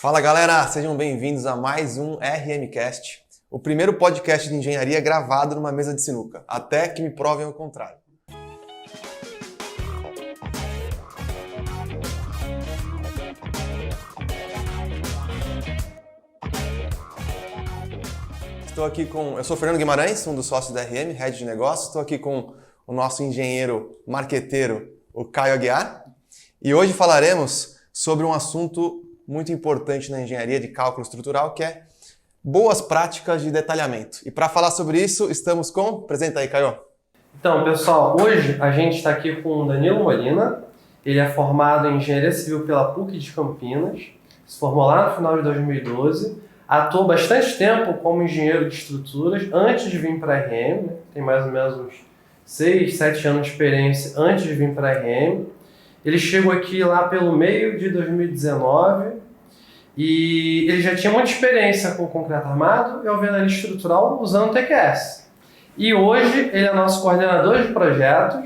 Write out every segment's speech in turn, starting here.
Fala galera, sejam bem-vindos a mais um RMcast, o primeiro podcast de engenharia gravado numa mesa de sinuca, até que me provem o contrário. Eu sou Fernando Guimarães, um dos sócios da RM, Head de Negócios. Estou aqui com o nosso engenheiro marqueteiro, o Caio Aguiar. E hoje falaremos sobre um assunto muito importante na engenharia de cálculo estrutural, que é boas práticas de detalhamento. E para falar sobre isso, estamos com... Apresenta aí, Caio. Então, pessoal, hoje a gente está aqui com o Danilo Molina. Ele é formado em Engenharia Civil pela PUC de Campinas. Se formou lá no final de 2012. Atuou bastante tempo como engenheiro de estruturas antes de vir para a RM, né? Tem mais ou menos uns 6, 7 anos de experiência antes de vir para a RM. Ele chegou aqui lá pelo meio de 2019 e ele já tinha muita experiência com concreto armado e alvenaria estrutural usando o TQS. E hoje ele é nosso coordenador de projetos,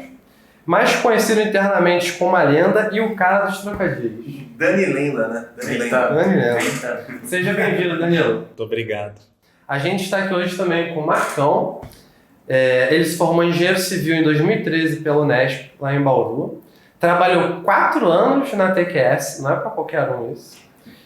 mais conhecido internamente como a Lenda e o cara dos trocadilhos. Dani Lenda, né? Dani Lenda. Seja bem-vindo, Danilo. Muito obrigado. A gente está aqui hoje também com o Marcão. Ele se formou em Engenheiro Civil em 2013 pela Unesp, lá em Bauru. Trabalhou 4 anos na TQS, não é para qualquer um isso.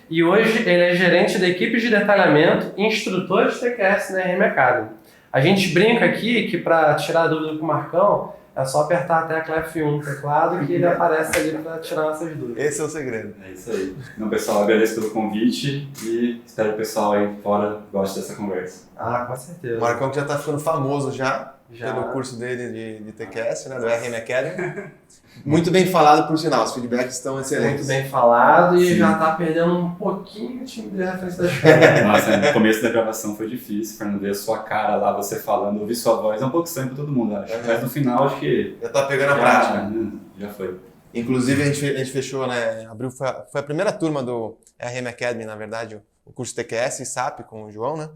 E hoje ele é gerente da equipe de detalhamento e instrutor de TQS na RM Academy. A gente brinca aqui que para tirar a dúvida com o Marcão, é só apertar a tecla F1 no teclado que ele aparece ali para tirar nossas dúvidas. Esse é o segredo. É isso aí. Então, pessoal, agradeço pelo convite e espero que o pessoal aí fora goste dessa conversa. Ah, com certeza. O Marcão que já está ficando famoso já pelo curso dele de TQS, né, do RM Academy. Muito bem falado, por sinal, os feedbacks estão excelentes. Muito bem falado e Sim. já está perdendo um pouquinho o time de referência da escola. Nossa, no começo da gravação foi difícil, Fernando, ver a sua cara lá, você falando, ouvir sua voz, é um pouco estranho para todo mundo, acho. Mas no final, acho que... Já está pegando a prática. Já foi. Inclusive, a gente fechou, né, abriu, foi a primeira turma do RM Academy, na verdade, o curso TQS e SAP com o João, né?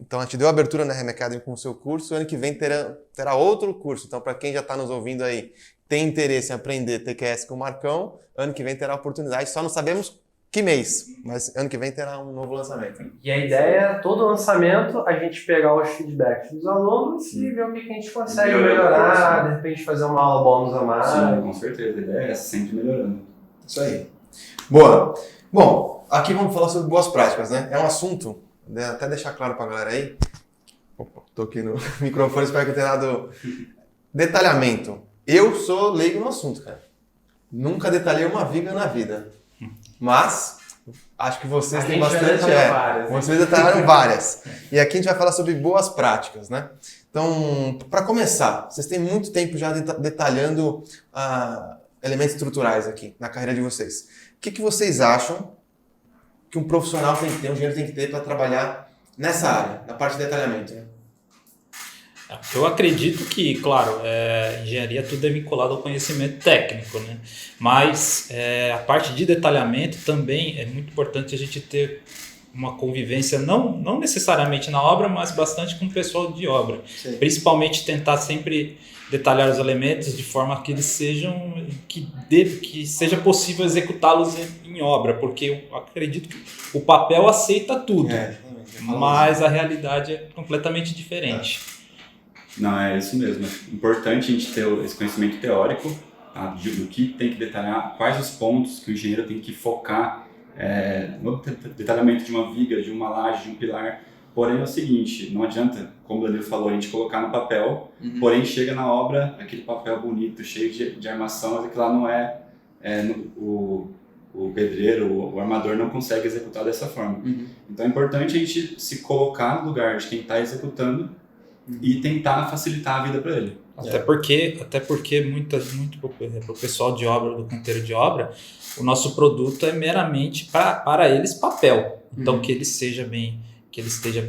Então, a gente deu abertura na RM Academy com o seu curso. Ano que vem terá outro curso. Então, para quem já está nos ouvindo aí, tem interesse em aprender TQS com o Marcão, ano que vem terá oportunidade. Só não sabemos que mês, mas ano que vem terá um novo lançamento. E a ideia é, todo lançamento, a gente pegar os feedbacks dos alunos e ver o que a gente consegue melhorar, de repente fazer uma aula bônus a mais. Sim, com certeza. A ideia é essa, sempre melhorando. Isso aí. Boa. Bom, aqui vamos falar sobre boas práticas, né? É um assunto, até deixar claro pra galera aí. Opa, tô aqui no microfone, espero que tenha dado detalhamento. Eu sou leigo no assunto, cara. Nunca detalhei uma viga na vida. Mas acho que vocês têm bastante. Vocês detalharam várias. E aqui a gente vai falar sobre boas práticas, né? Então, para começar, vocês têm muito tempo já detalhando elementos estruturais aqui na carreira de vocês. O que vocês acham que um profissional tem que ter, um engenheiro tem que ter para trabalhar nessa área, na parte de detalhamento, né? Eu acredito que, claro, engenharia tudo é vinculado ao conhecimento técnico, né? Mas a parte de detalhamento também é muito importante a gente ter uma convivência, não necessariamente na obra, mas bastante com o pessoal de obra. Sim. Principalmente tentar sempre detalhar os elementos de forma que eles sejam, que seja possível executá-los em obra, porque eu acredito que o papel aceita tudo, mas a realidade é completamente diferente. Não, é isso mesmo. É importante a gente ter esse conhecimento teórico, do que tem que detalhar, quais os pontos que o engenheiro tem que focar no detalhamento de uma viga, de uma laje, de um pilar. Porém é o seguinte, não adianta, como o Danilo falou, a gente colocar no papel, porém chega na obra aquele papel bonito, cheio de armação, mas aquilo lá não o pedreiro, o armador não consegue executar dessa forma. Então é importante a gente se colocar no lugar de quem está executando e tentar facilitar a vida para ele. Até porque muito para o pessoal de obra, do canteiro de obra, o nosso produto é meramente para eles papel. Então que ele esteja bem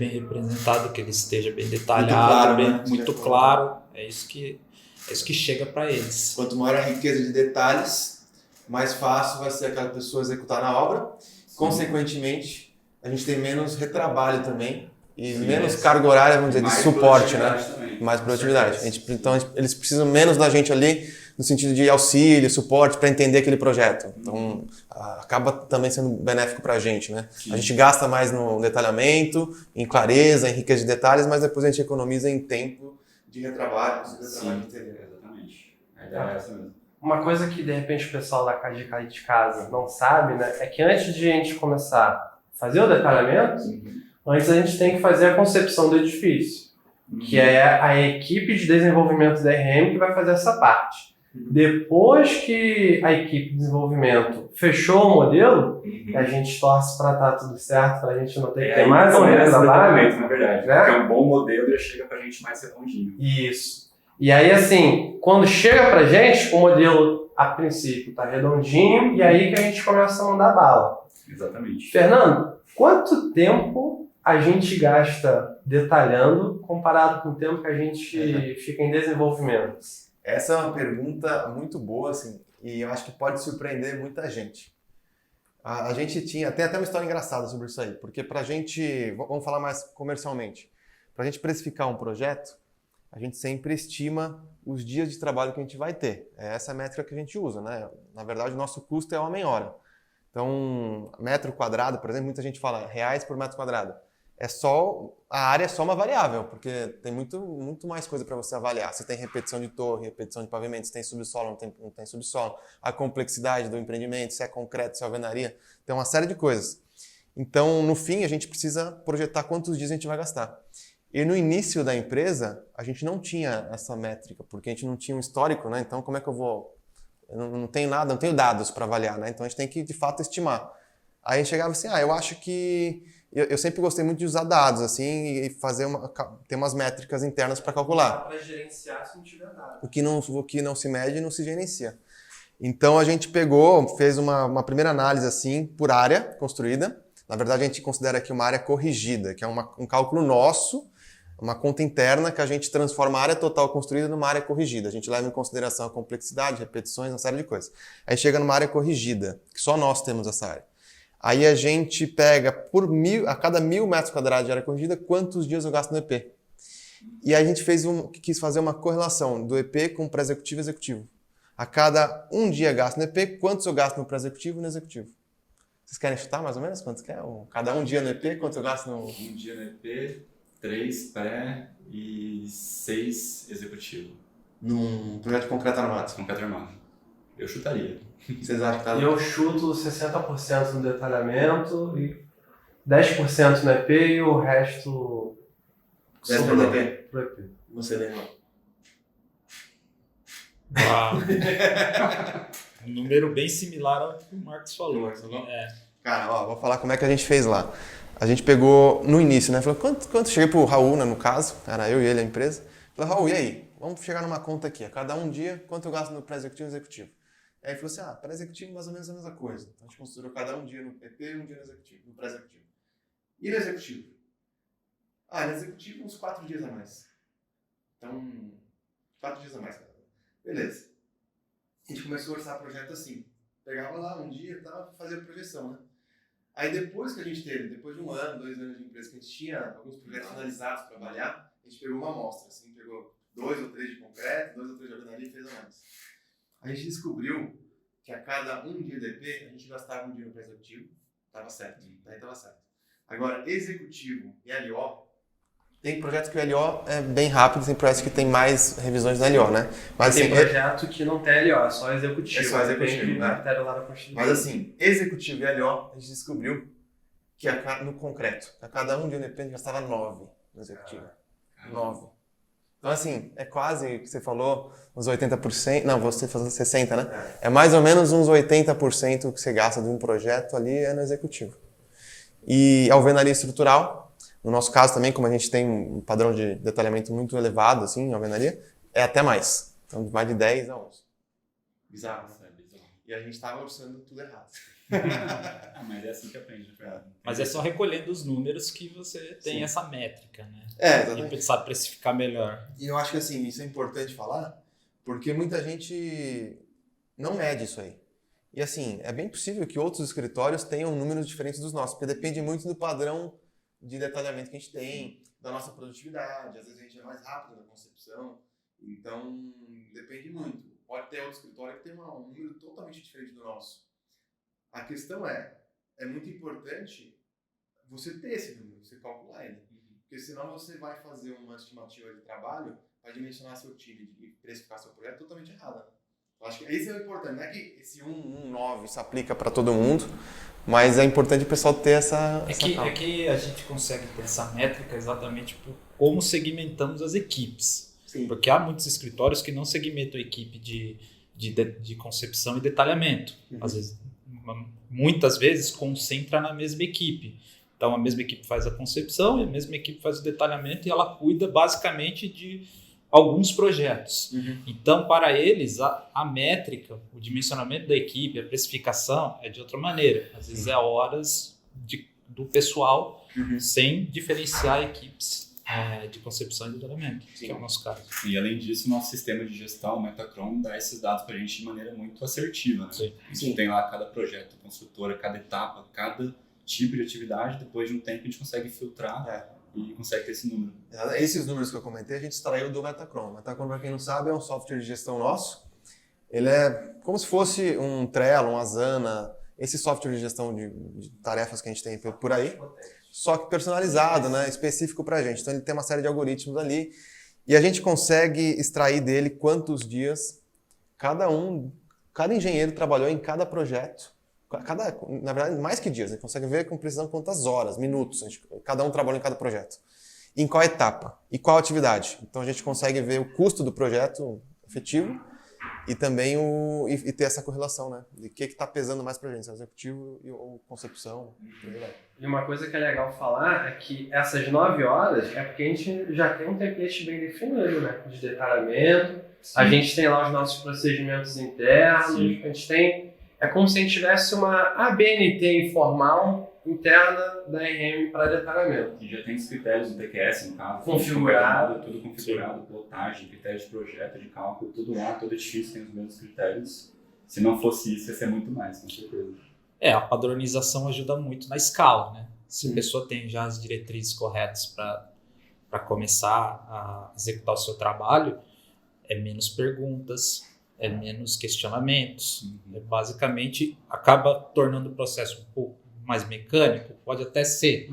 representado, que ele esteja bem detalhado, muito claro. É isso que chega para eles. Quanto maior a riqueza de detalhes, mais fácil vai ser aquela pessoa executar na obra. Sim. Consequentemente, a gente tem menos retrabalho também e menos carga horária, vamos dizer, de suporte, né? Também. Mais produtividade. Então, eles precisam menos da gente ali no sentido de auxílio, suporte para entender aquele projeto. Então, acaba também sendo benéfico para a gente, né? Sim. A gente gasta mais no detalhamento, em clareza, em riqueza de detalhes, mas depois a gente economiza em tempo de retrabalho, Exatamente. A ideia é essa mesmo. Uma coisa que, de repente, o pessoal de casa não sabe, né, é que antes de a gente começar a fazer o detalhamento, antes a gente tem que fazer a concepção do edifício, que é a equipe de desenvolvimento da RM que vai fazer essa parte. Depois que a equipe de desenvolvimento fechou o modelo, a gente torce para estar tudo certo, para a gente não ter que ter mais um retrabalho. Na verdade, né? porque é um bom modelo e já chega pra gente mais redondinho. Isso. E aí, assim, quando chega pra gente, o modelo, a princípio, tá redondinho, e aí que a gente começa a mandar bala. Exatamente. Fernando, quanto tempo a gente gasta detalhando comparado com o tempo que a gente fica em desenvolvimento? Essa é uma pergunta muito boa, assim, e eu acho que pode surpreender muita gente. A gente tem até uma história engraçada sobre isso aí, porque pra gente, vamos falar mais comercialmente, pra gente precificar um projeto, a gente sempre estima os dias de trabalho que a gente vai ter. É essa a métrica que a gente usa, né? Na verdade, o nosso custo é homem-hora. Então, metro quadrado, por exemplo, muita gente fala reais por metro quadrado. A área é só uma variável, porque tem muito mais coisa para você avaliar. Se tem repetição de torre, repetição de pavimento, se tem subsolo, não tem subsolo, a complexidade do empreendimento, se é concreto, se é alvenaria, tem uma série de coisas. Então, no fim, a gente precisa projetar quantos dias a gente vai gastar. E no início da empresa, a gente não tinha essa métrica, porque a gente não tinha um histórico, né? Então, como é que eu vou... Eu não tenho nada, não tenho dados para avaliar, né? Então, a gente tem que, de fato, estimar. Aí a gente chegava assim, eu acho que... Eu sempre gostei muito de usar dados, assim, e ter umas métricas internas para calcular. Para gerenciar se não tiver nada. O que não se mede não se gerencia. Então, a gente fez uma primeira análise, assim, por área construída. Na verdade, a gente considera aqui uma área corrigida, que é um cálculo nosso, uma conta interna que a gente transforma a área total construída numa área corrigida. A gente leva em consideração a complexidade, repetições, uma série de coisas. Aí chega numa área corrigida, que só nós temos essa área. Aí a gente pega a cada 1.000 metros quadrados de área corrigida, quantos dias eu gasto no EP. E aí a gente quis fazer uma correlação do EP com o pré-executivo e executivo. A cada um dia gasto no EP, quantos eu gasto no pré-executivo e no executivo. Vocês querem chutar mais ou menos quantos que é? Cada um dia no EP, quanto eu gasto no... Um dia no EP, 3 pré e 6 executivo. Num projeto de concreto armado. Concreto armado. Eu chutaria. Vocês acham que tá... Eu chuto 60% no detalhamento e 10% no EP e o resto... 10% no EP? Pro EP. Você lembra? Uau. Um número bem similar ao que o Marcos falou. Cara, vou falar como é que a gente fez lá. A gente pegou no início, né? Falou, quanto cheguei pro Raul, né, no caso, era eu e ele, a empresa. Falei, Raul, e aí? Vamos chegar numa conta aqui. A cada um dia, quanto eu gasto no pré-executivo e executivo? Aí ele falou assim, pré-executivo mais ou menos a mesma coisa. Então a gente considerou cada um dia no EP e um dia no executivo, no pré-executivo. E no executivo? No executivo uns 4 dias a mais. Então, 4 dias a mais. Beleza. A gente começou a orçar projeto assim. Pegava lá um dia e tal, fazia a projeção, né? Aí depois que a gente teve, depois de 1 ano, 2 anos de empresa, que a gente tinha alguns projetos finalizados para avaliar, a gente pegou uma amostra, assim, pegou 2 ou 3 de concreto, 2 ou 3 de alvenaria e fez análise. A gente descobriu que a cada um dia de EP, a gente gastava um dia no pré-executivo, estava certo, daí estava certo. Agora, executivo e LO, tem projetos que o LO é bem rápido, tem projetos que tem mais revisões no LO, né? Mas, tem assim, projeto que não tem LO, é só executivo. É só executivo, Depende do né? critério lá da Constituição. Mas assim, executivo e LO, a gente descobriu que no concreto, a cada um de um EP, a gente gastava 9 no executivo. 9. Então assim, é quase, que você falou, uns 80%, não, você fazendo 60%, né? É mais ou menos uns 80% que você gasta de um projeto ali é no executivo. E alvenaria estrutural, no nosso caso também, como a gente tem um padrão de detalhamento muito elevado, assim, em alvenaria, é até mais. Então, vai de 10 a 11. Bizarro, né? E a gente estava orçando tudo errado. Mas é assim que aprende, né? Mas é só recolhendo os números que você tem essa métrica, né? Exatamente. E sabe precificar melhor. E eu acho que assim, isso é importante falar, porque muita gente não mede isso aí. E assim, é bem possível que outros escritórios tenham números diferentes dos nossos, porque depende muito do padrão de detalhamento que a gente tem, da nossa produtividade, às vezes a gente é mais rápido na concepção, então depende muito. Pode ter outro escritório que tem um número totalmente diferente do nosso. A questão é muito importante você ter esse número, você calcular ele. Porque senão você vai fazer uma estimativa de trabalho para dimensionar seu time e precificar seu projeto totalmente errada. Eu acho que isso é o importante. Não é que esse 119 se aplica para todo mundo, mas é importante o pessoal ter essa É que a gente consegue ter essa métrica exatamente por como segmentamos as equipes. Sim. Porque há muitos escritórios que não segmentam a equipe de concepção e detalhamento. Às vezes, muitas vezes concentra na mesma equipe. Então a mesma equipe faz a concepção e a mesma equipe faz o detalhamento e ela cuida basicamente de alguns projetos. Então para eles a métrica, o dimensionamento da equipe, a precificação é de outra maneira. Às vezes é horas do pessoal sem diferenciar equipes de concepção e detalhamento, que é o nosso caso. E além disso, o nosso sistema de gestão, o Metacron, dá esses dados para a gente de maneira muito assertiva. Né? A gente tem lá cada projeto, construtora, cada etapa, cada tipo de atividade. Depois de um tempo a gente consegue filtrar e consegue ter esse número. Esses números que eu comentei a gente extraiu do Metacron. O Metacron, para quem não sabe, é um software de gestão nosso. Ele é como se fosse um Trello, um Asana, esse software de gestão de tarefas que a gente tem por aí, só que personalizado, né, específico para a gente. Então ele tem uma série de algoritmos ali e a gente consegue extrair dele quantos dias cada engenheiro trabalhou em cada projeto. Na verdade, mais que dias, a gente consegue ver com precisão quantas horas, minutos, cada um trabalhou em cada projeto. Em qual etapa e qual atividade. Então a gente consegue ver o custo do projeto efetivo e também e ter essa correlação, né? De o que está pesando mais pra gente, se é o executivo ou concepção. E uma coisa que é legal falar é que essas 9 horas é porque a gente já tem um template bem definido, né? De detalhamento, a gente tem lá os nossos procedimentos internos, a gente tem... É como se a gente tivesse uma ABNT informal interna da RM para detalhamento. E já tem os critérios do TQS, no caso. Configurado. Tudo configurado, plotagem, critérios de projeto, de cálculo, tudo lá, todo edifício tem os mesmos critérios. Se não fosse isso, ia ser muito mais, com certeza. A padronização ajuda muito na escala, né? Se a pessoa tem já as diretrizes corretas para começar a executar o seu trabalho, é menos perguntas, é menos questionamentos. Basicamente, acaba tornando o processo um pouco mais mecânico, pode até ser,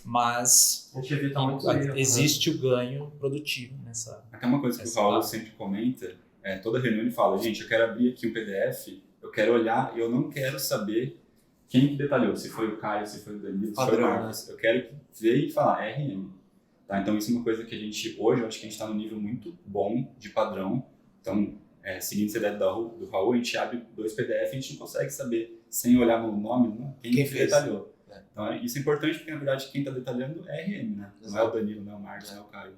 mas a gente evita muito existe o ganho produtivo nessa... Até uma coisa que o Raul sempre comenta, toda reunião ele fala, gente, eu quero abrir aqui um PDF, eu quero olhar e eu não quero saber quem que detalhou, se foi o Caio, se foi o Danilo, se foi o Marcos. Eu quero ver e falar RM. Tá? Então isso é uma coisa que a gente, hoje, eu acho que a gente está num nível muito bom de padrão. Então, seguindo essa ideia do Raul, a gente abre 2 PDF e a gente não consegue saber, sem olhar no nome, quem detalhou. Então isso é importante porque, na verdade, quem está detalhando é RM, né? Não é o Danilo, não é o Marcos, não é o Caio.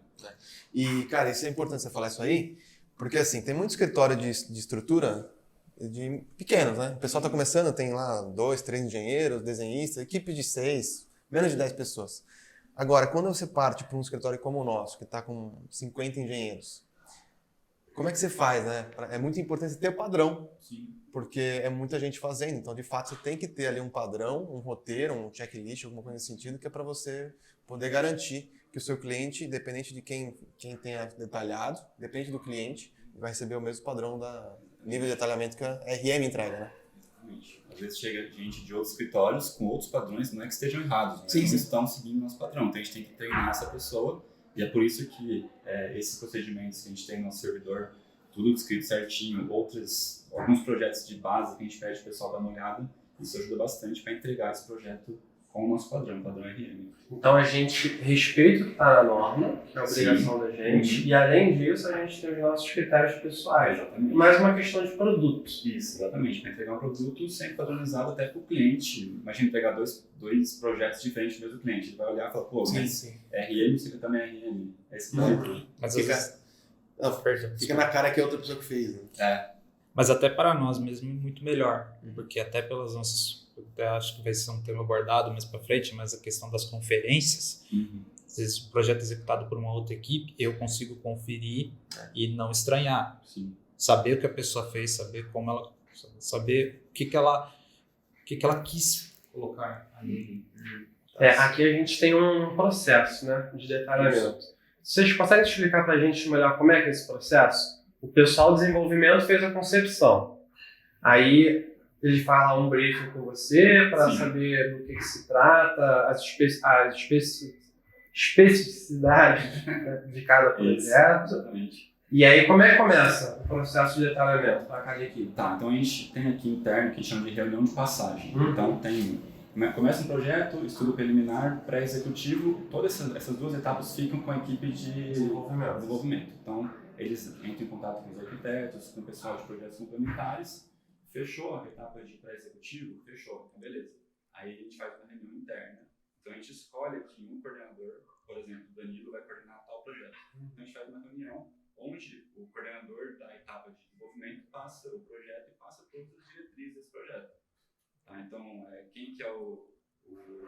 E, cara, isso é importante você falar isso aí, porque, assim, tem muito escritório de estrutura de pequenos, né? O pessoal está começando, tem lá 2, 3 engenheiros, desenhistas, equipe de 6, menos de 10 pessoas. Agora, quando você parte para um escritório como o nosso, que está com 50 engenheiros, como é que você faz, né? É muito importante ter o padrão, porque é muita gente fazendo. Então, de fato, você tem que ter ali um padrão, um roteiro, um checklist, alguma coisa nesse sentido, que é para você poder garantir que o seu cliente, independente de quem tenha detalhado, depende do cliente, vai receber o mesmo padrão da nível de detalhamento que a RM entrega, né? Exatamente. Às vezes chega gente de outros escritórios com outros padrões, não é que estejam errados, mas eles estão seguindo o nosso padrão. Então, a gente tem que treinar essa pessoa. E é por isso que esses procedimentos que a gente tem no nosso servidor, tudo descrito certinho, alguns projetos de base que a gente pede o pessoal dar uma olhada, isso ajuda bastante para entregar esse projeto com o nosso padrão RM. Então a gente respeita o que está na norma, que é a obrigação da gente, e além disso a gente tem os nossos critérios pessoais. Exatamente. Mais uma questão de produto. Isso, exatamente. Para entregar um produto sempre padronizado até para o cliente. Imagina pegar dois projetos diferentes do mesmo cliente. Ele vai olhar e falar, pô, mas RM, você também é RM. É esse tipo. Mas fica na cara que é outra pessoa que fez, né? Mas até para nós mesmo é muito melhor, porque até pelas nossas... Eu acho que vai ser um tema abordado mais para frente, mas a questão das conferências, às vezes o projeto é executado por uma outra equipe, eu consigo conferir e não estranhar. Saber o que a pessoa fez, saber como ela... Saber o que ela quis colocar ali. Aqui a gente tem um processo, né, de detalhamento. Vocês conseguem explicar para a gente melhor como é que é esse processo? O pessoal do desenvolvimento fez a concepção. Aí ele faz lá um briefing com você para saber do que se trata, as especificidades, né, de cada projeto. Exatamente. E aí, como é que começa o processo de detalhamento para cada equipe? Tá, então a gente tem aqui interno que a gente chama de reunião de passagem. Então começa um projeto, estudo preliminar, pré-executivo, todas essas duas etapas ficam com a equipe de desenvolvimento. Então eles entram em contato com os arquitetos, com o pessoal de projetos complementares. Fechou a etapa de pré-executivo? Fechou, então beleza. Aí a gente faz uma reunião interna. Então a gente escolhe aqui um coordenador, por exemplo, o Danilo vai coordenar tal projeto. Então a gente faz uma reunião onde o coordenador da etapa de desenvolvimento passa o projeto e passa todas as diretrizes desse projeto. Tá? Então, quem que é o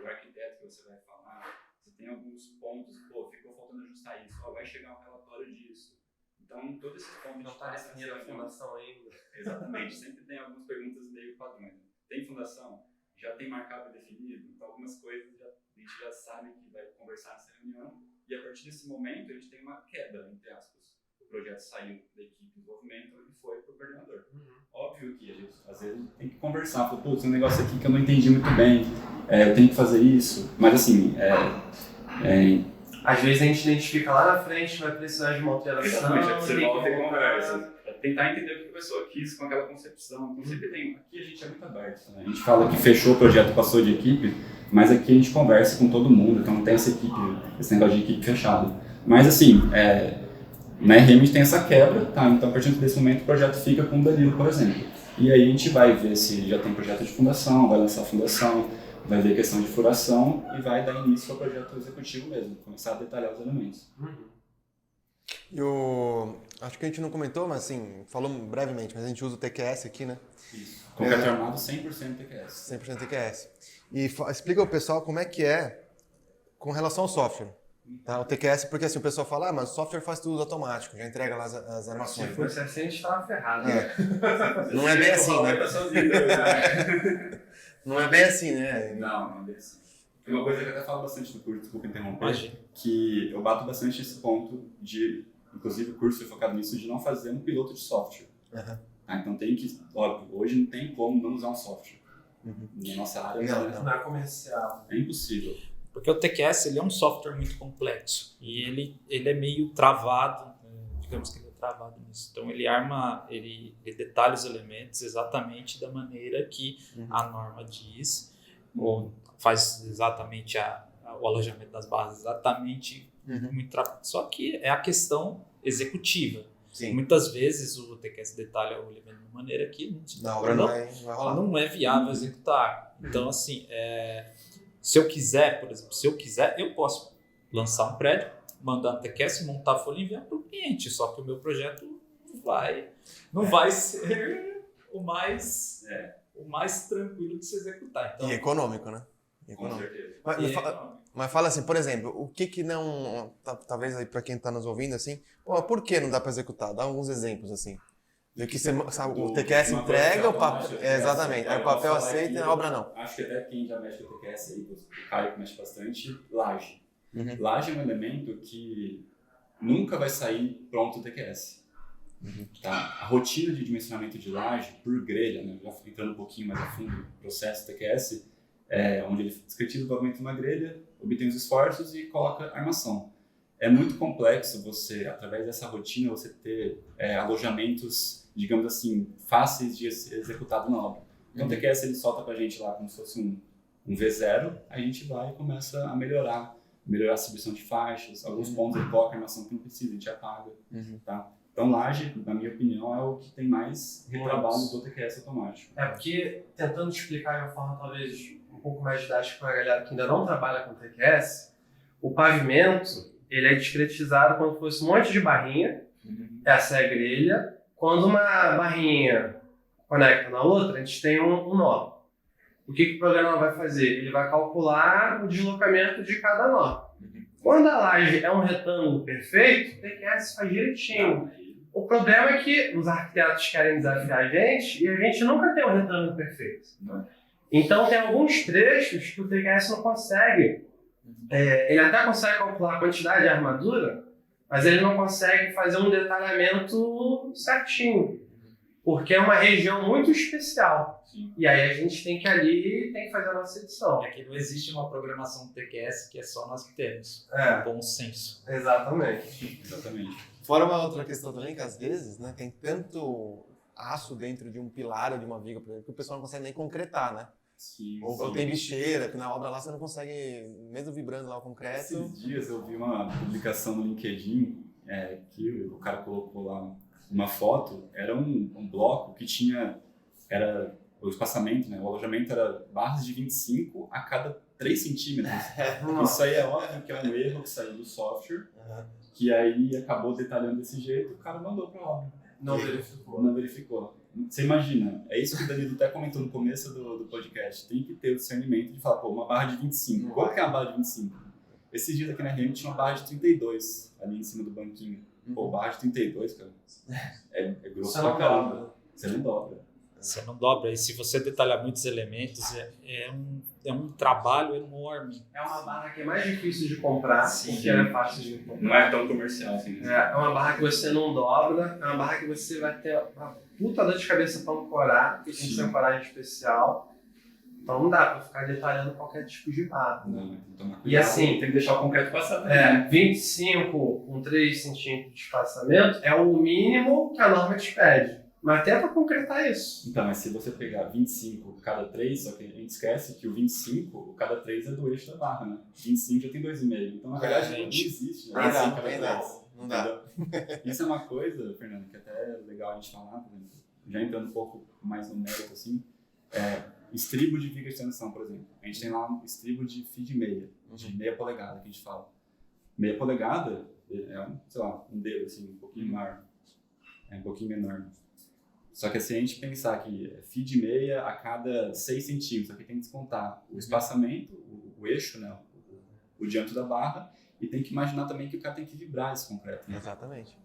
arquiteto que você vai falar? Você tem alguns pontos, ficou faltando ajustar isso, vai chegar um relatório disso. Então, todos esses pontos não está definida a fundação ainda. Exatamente, sempre tem algumas perguntas meio padrões. Tem fundação? Já tem marcado e definido? Então, algumas coisas a gente já sabe que vai conversar nessa reunião e a partir desse momento a gente tem uma queda, entre aspas. O projeto saiu da equipe de desenvolvimento e foi para o coordenador. Óbvio que a gente, às vezes, tem que conversar. Fala, putz, um negócio aqui que eu não entendi muito bem, eu tenho que fazer isso. Mas, assim, às vezes a gente identifica lá na frente, vai precisar de uma alteração. Exatamente, você volta e conversa. Tentar entender o que a pessoa quis com aquela concepção. Então, sempre tem. Aqui a gente é muito aberto. Né? A gente fala que fechou o projeto, passou de equipe, mas aqui a gente conversa com todo mundo. Então, não tem esse negócio de equipe fechada. Mas, assim, na RM a gente tem essa quebra, tá? Então a partir desse momento o projeto fica com o Danilo, por exemplo. E aí a gente vai ver se já tem projeto de fundação, vai lançar a fundação, vai ver a questão de furação e vai dar início ao projeto executivo mesmo, começar a detalhar os elementos. Acho que a gente não comentou, mas assim, falou brevemente, mas a gente usa o TQS aqui, né? Isso. Concreto armado 100% TQS. 100% TQS. E explica ao pessoal como é que é com relação ao software. Tá, o TQS, porque assim o pessoal fala, mas o software faz tudo automático, já entrega lá as armações. Se fosse assim, a gente estava ferrado. Não é bem assim, né? Não é bem assim, né? Não é bem assim. Tem uma coisa que eu até falo bastante no curso, desculpa interromper, que eu bato bastante nesse ponto de, inclusive o curso foi focado nisso, de não fazer um piloto de software. Então tem que, óbvio, hoje não tem como não usar um software. Na nossa área não é comercial. É impossível. Porque o TQS ele é um software muito complexo e ele é meio travado, digamos que ele é travado nisso. Então ele detalha os elementos exatamente da maneira que a norma diz, ou faz exatamente o alojamento das bases exatamente muito travado. Só que é a questão executiva. Sim. Muitas vezes o TQS detalha o elemento de maneira que na obra não vai rolar. Não é viável executar. Então, assim, se eu quiser, por exemplo, eu posso lançar um prédio, mandar um TQS, montar a folha e enviar para o cliente. Só que o meu projeto não vai ser o mais tranquilo de se executar. Então, e econômico, né? Com certeza. Mas fala assim, por exemplo, o que não, talvez aí para quem está nos ouvindo assim, por que não dá para executar? Dá alguns exemplos assim. Do que você, sabe, o TQS entrega, o papel, exatamente, aí o papel aceita e a obra não. Acho que até quem já mexe com o TQS aí, o Caio que mexe bastante, laje. Laje é um elemento que nunca vai sair pronto o TQS. Tá? A rotina de dimensionamento de laje por grelha, né? Já entrando um pouquinho mais a fundo no processo TQS, onde ele descretiza o pavimento de uma grelha, obtém os esforços e coloca armação. É muito complexo você, através dessa rotina, você ter alojamentos, digamos assim, fáceis de ser executado na obra. Então o TQS ele solta pra gente lá como se fosse um V0, a gente vai e começa a melhorar a distribuição de faixas, alguns pontos ele coloca a armação que não precisa, a gente apaga. Tá? Então laje, na minha opinião, é o que tem mais retrabalho do TQS automático. Porque, tentando explicar de uma forma talvez um pouco mais didática para a galera que ainda não trabalha com TQS, o pavimento ele é discretizado como se fosse um monte de barrinha, essa é a grelha. Quando uma barrinha conecta na outra, a gente tem um nó. O que o programa vai fazer? Ele vai calcular o deslocamento de cada nó. Quando a laje é um retângulo perfeito, o TQS faz direitinho. O problema é que os arquitetos querem desafiar a gente e a gente nunca tem um retângulo perfeito. Então tem alguns trechos que o TQS não consegue. Ele até consegue calcular a quantidade de armadura, mas ele não consegue fazer um detalhamento certinho, porque é uma região muito especial. Sim. E aí a gente tem que fazer a nossa edição. É que não existe uma programação do TQS que é só nós que temos. Bom senso. Exatamente. Exatamente. Fora uma outra questão também, que às vezes, né, tem tanto aço dentro de um pilar ou de uma viga, por exemplo, que o pessoal não consegue nem concretar, né? Sim, Ou tem bicheira, que na obra lá você não consegue, mesmo vibrando lá o concreto. Esses dias eu vi uma publicação no LinkedIn que o cara colocou lá uma foto, era um bloco que tinha, era o espaçamento, né, o alojamento era barras de 25 a cada 3 centímetros. Isso aí é óbvio que é um erro que saiu do software, que aí acabou detalhando desse jeito, o cara mandou para a obra. Não verificou. Não verificou. Você imagina, é isso que o Danilo até comentou no começo do podcast, tem que ter o discernimento de falar, pô, uma barra de 25, quanto que é uma barra de 25? Esses dias aqui na RM tinha uma barra de 32 ali em cima do banquinho. Pô, barra de 32, cara, é grosso Você pra não caramba. dobra. Você não dobra. Você não dobra. E se você detalhar muitos elementos, é um trabalho enorme. É uma barra que é mais difícil de comprar, Sim. porque ela é fácil de comprar. Não é tão comercial assim. É uma barra que você não dobra, é uma barra que você vai ter uma puta dor de cabeça para ancorar, porque tem que ser ancoragem especial. Então não dá para ficar detalhando qualquer tipo de barra. Não, tem que tomar cuidado. E assim, tem que deixar o concreto passar também. 25 com 3 centímetros de espaçamento é o mínimo que a norma te pede. Mas até para concretar isso. Então, mas se você pegar 25 cada 3, só que a gente esquece que o 25, cada 3 é do eixo da barra, né? 25 já tem 2,5. Então, na verdade, não existe, né? Não dá, 25 cada 3. não dá. Entendeu? Isso é uma coisa, Fernando, que até é legal a gente falar, por exemplo, já entrando um pouco mais no mérito, assim, estribo de viga de tensão, por exemplo. A gente tem lá um estribo de feed meia, de meia polegada, que a gente fala. Meia polegada é, sei lá, um dedo, assim, um pouquinho maior, um pouquinho menor. Só que se a gente pensar que feed meia a cada 6 centímetros, aqui tem que descontar o espaçamento, o eixo, né, o diâmetro da barra, e tem que imaginar também que o cara tem que vibrar esse concreto. Né? Exatamente.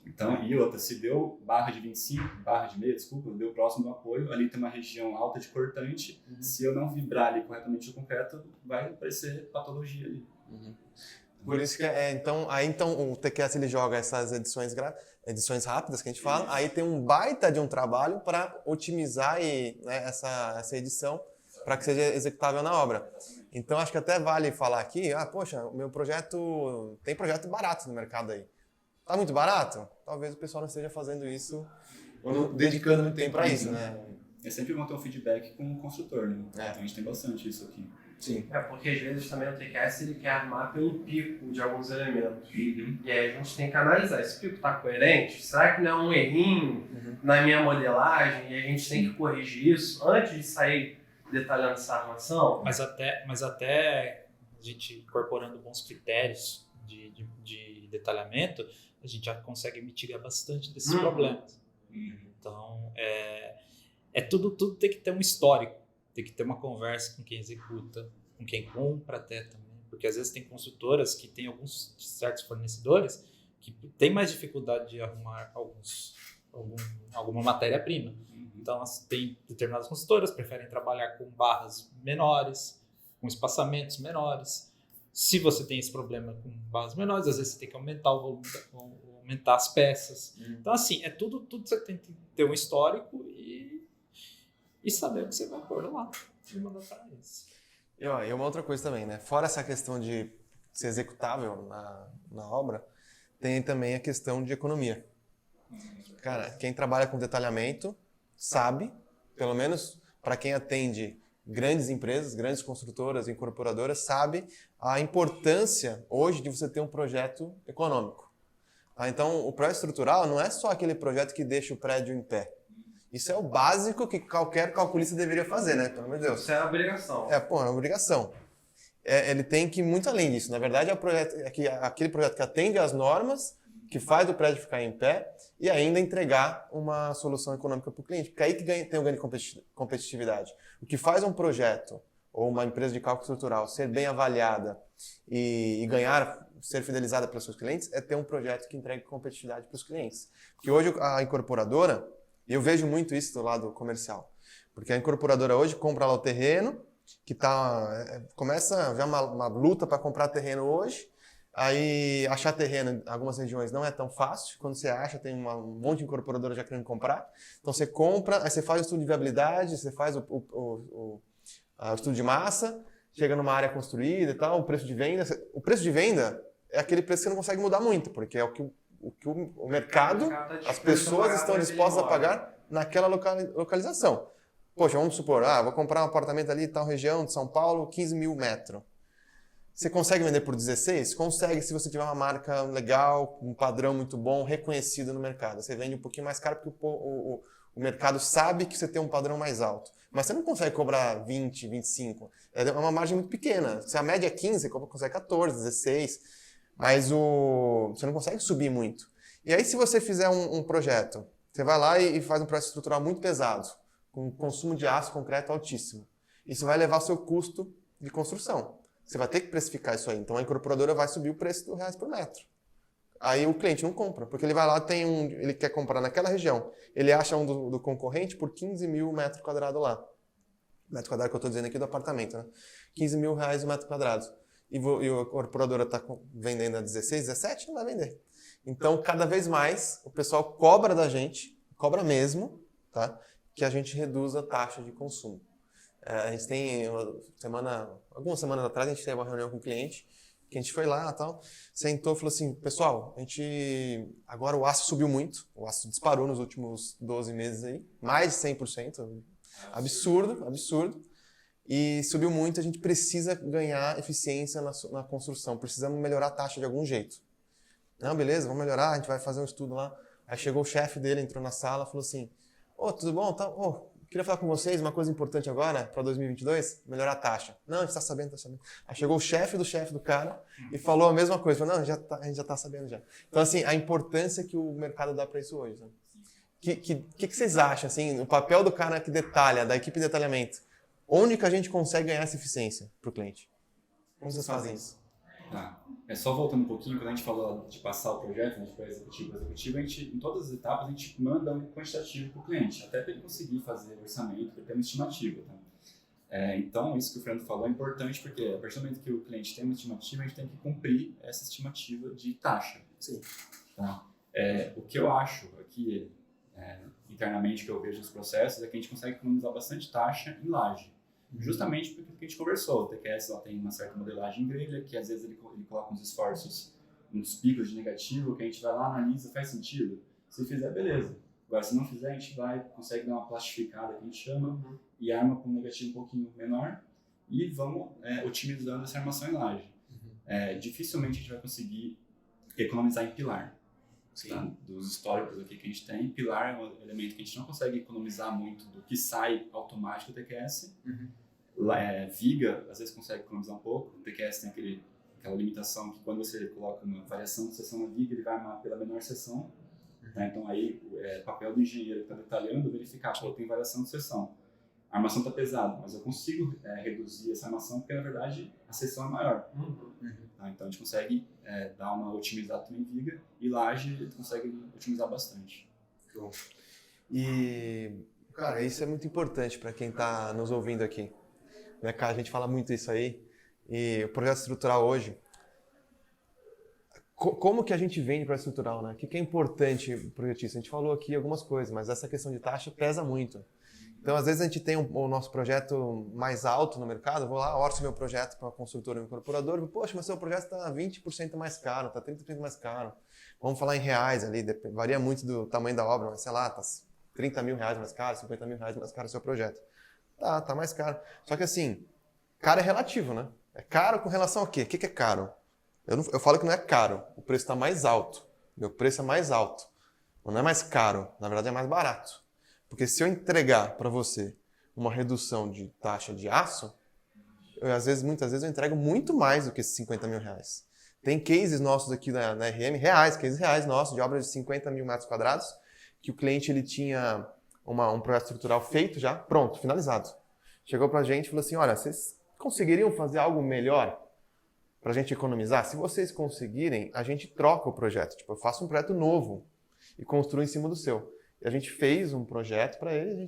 Então, e outra, se deu barra de 25, barra de meia, desculpa, deu próximo do apoio, ali tem uma região alta de cortante, se eu não vibrar ali corretamente o concreto, vai aparecer patologia ali. Por isso que então o TQS ele joga essas edições rápidas que a gente fala, aí tem um baita de um trabalho para otimizar essa edição para que seja executável na obra. Então acho que até vale falar aqui, poxa, o meu projeto, tem projeto barato no mercado aí. Tá muito barato? Talvez o pessoal não esteja fazendo isso, ou dedicando muito tempo para isso, né? É sempre bom ter um feedback com o construtor, né? Então a gente tem bastante isso aqui. Sim. Porque às vezes também o TQS ele quer armar pelo pico de alguns elementos. E aí a gente tem que analisar, esse pico está coerente? Será que não é um errinho na minha modelagem? E a gente tem que corrigir isso antes de sair detalhando essa armação? Mas até a gente incorporando bons critérios de detalhamento, a gente já consegue mitigar bastante desses problemas. Então, tudo tem que ter um histórico. Tem que ter uma conversa com quem executa, com quem compra até também. Porque às vezes tem construtoras que tem alguns certos fornecedores que têm mais dificuldade de arrumar alguma matéria-prima. Então tem determinadas construtoras que preferem trabalhar com barras menores, com espaçamentos menores. Se você tem esse problema com barras menores, às vezes você tem que aumentar o volume, aumentar as peças. Então assim, tudo você tem que ter um histórico e saber o que você vai pôr lá e mandar para eles. E uma outra coisa também, né? Fora essa questão de ser executável na obra, tem também a questão de economia. Cara, quem trabalha com detalhamento sabe, pelo menos para quem atende grandes empresas, grandes construtoras, incorporadoras, sabe a importância hoje de você ter um projeto econômico. Então, o projeto estrutural não é só aquele projeto que deixa o prédio em pé. Isso é o básico que qualquer calculista deveria fazer, né? Pelo amor de Deus. Isso é obrigação. É uma obrigação. Ele tem que ir muito além disso. Na verdade, aquele projeto que atende às normas, que faz o prédio ficar em pé e ainda entregar uma solução econômica para o cliente. Porque aí que tem o ganho de competitividade. O que faz um projeto ou uma empresa de cálculo estrutural ser bem avaliada e ser fidelizada pelos seus clientes é ter um projeto que entregue competitividade para os clientes. Porque hoje a incorporadora... E eu vejo muito isso do lado comercial. Porque a incorporadora hoje compra lá o terreno, que começa já uma luta para comprar terreno hoje, Aí achar terreno em algumas regiões não é tão fácil. Quando você acha, tem um monte de incorporadora já querendo comprar. Então você compra, aí você faz o estudo de viabilidade, você faz o estudo de massa, chega numa área construída e tal, o preço de venda. O preço de venda é aquele preço que você não consegue mudar muito, porque é o que o mercado, as pessoas estão dispostas a pagar naquela localização. Poxa, vamos supor, vou comprar um apartamento ali em tal região de São Paulo, 15 mil metros. Você consegue vender por 16? Consegue se você tiver uma marca legal, um padrão muito bom, reconhecido no mercado. Você vende um pouquinho mais caro porque o mercado sabe que você tem um padrão mais alto. Mas você não consegue cobrar 20, 25. É uma margem muito pequena. Se a média é 15, você consegue 14, 16. Mas você não consegue subir muito. E aí se você fizer um projeto, você vai lá e faz um projeto estrutural muito pesado, com consumo de aço concreto altíssimo. Isso vai levar o seu custo de construção. Você vai ter que precificar isso aí. Então a incorporadora vai subir o preço do reais por metro. Aí o cliente não compra, porque ele vai lá, ele quer comprar naquela região. Ele acha um do concorrente por 15 mil metros quadrados lá. Metro quadrado que eu estou dizendo aqui do apartamento, né? 15 mil reais o metro quadrado. E a incorporadora está vendendo a 16, 17, não vai vender. Então, cada vez mais, o pessoal cobra da gente, cobra mesmo, tá? Que a gente reduza a taxa de consumo. A gente tem algumas semanas atrás, a gente teve uma reunião com o cliente, que a gente foi lá e tal, sentou e falou assim, pessoal, agora o aço subiu muito, o aço disparou nos últimos 12 meses aí, mais de 100%, absurdo, e subiu muito, a gente precisa ganhar eficiência na construção, precisamos melhorar a taxa de algum jeito. Não, beleza, vamos melhorar, a gente vai fazer um estudo lá. Aí chegou o chefe dele, entrou na sala, falou assim, tudo bom? Queria falar com vocês uma coisa importante agora, para 2022, melhorar a taxa. Não, a gente está sabendo, Aí chegou o chefe do cara e falou a mesma coisa. Falou, não, a gente já está sabendo já. Então, assim, a importância que o mercado dá para isso hoje. Né? Que vocês acham, assim, o papel do cara que detalha, da equipe de detalhamento? Onde que a gente consegue ganhar essa eficiência para o cliente? Como vocês fazem isso? Só voltando um pouquinho, quando a gente falou de passar o projeto, de executivo a executivo, em todas as etapas a gente manda um quantitativo para o cliente, até para ele conseguir fazer orçamento, para ter uma estimativa. Tá? Então, isso que o Fernando falou é importante, porque a partir do momento que o cliente tem uma estimativa, a gente tem que cumprir essa estimativa de taxa. Sim. Tá? O que eu acho aqui, internamente, que eu vejo nos processos, é que a gente consegue economizar bastante taxa em laje. Justamente porque a gente conversou, o TQS ela tem uma certa modelagem em grelha, que às vezes ele coloca uns esforços, uns picos de negativo, que a gente vai lá, analisa, faz sentido? Se fizer, beleza. Agora, se não fizer, a gente consegue dar uma plastificada, que a gente chama, e arma com um negativo um pouquinho menor, e vamos otimizando essa armação em laje. Dificilmente a gente vai conseguir economizar em pilar. Tá? Dos históricos aqui que a gente tem, pilar é um elemento que a gente não consegue economizar muito do que sai automático do TQS. Viga, às vezes consegue economizar um pouco. O TQS tem aquela limitação que quando você coloca uma variação de seção na viga, ele vai armar pela menor seção. Tá? Então aí é papel do engenheiro que está detalhando verificar, tem variação de seção. A armação está pesada, mas eu consigo reduzir essa armação porque na verdade a seção é maior. Tá? Então a gente consegue dar uma otimizada também em viga e laje a gente consegue otimizar bastante. Show. E, cara, isso é muito importante para quem está nos ouvindo aqui. Né, cara, a gente fala muito isso aí. E o projeto estrutural hoje, como que a gente vende projeto estrutural, né? O que é importante para o projetista? A gente falou aqui algumas coisas, mas essa questão de taxa pesa muito. Então, às vezes a gente tem o nosso projeto mais alto no mercado, vou lá, orço meu projeto para uma construtora ou um incorporador, poxa, mas seu projeto está 20% mais caro, está 30% mais caro. Vamos falar em reais ali, varia muito do tamanho da obra, mas sei lá, está 30 mil reais mais caro, 50 mil reais mais caro o seu projeto. Tá mais caro. Só que assim, caro é relativo, né? É caro com relação a quê? O que é caro? Eu falo que não é caro, o preço está mais alto. Meu preço é mais alto. Não é mais caro, na verdade é mais barato. Porque se eu entregar para você uma redução de taxa de aço, muitas vezes eu entrego muito mais do que esses 50 mil reais. Tem cases nossos aqui na RM, cases reais nossos, de obras de 50 mil metros quadrados, que o cliente ele tinha um projeto estrutural feito já, pronto, finalizado. Chegou pra gente e falou assim, olha, vocês conseguiriam fazer algo melhor pra gente economizar? Se vocês conseguirem, a gente troca o projeto. Tipo, eu faço um projeto novo e construo em cima do seu. E a gente fez um projeto para ele,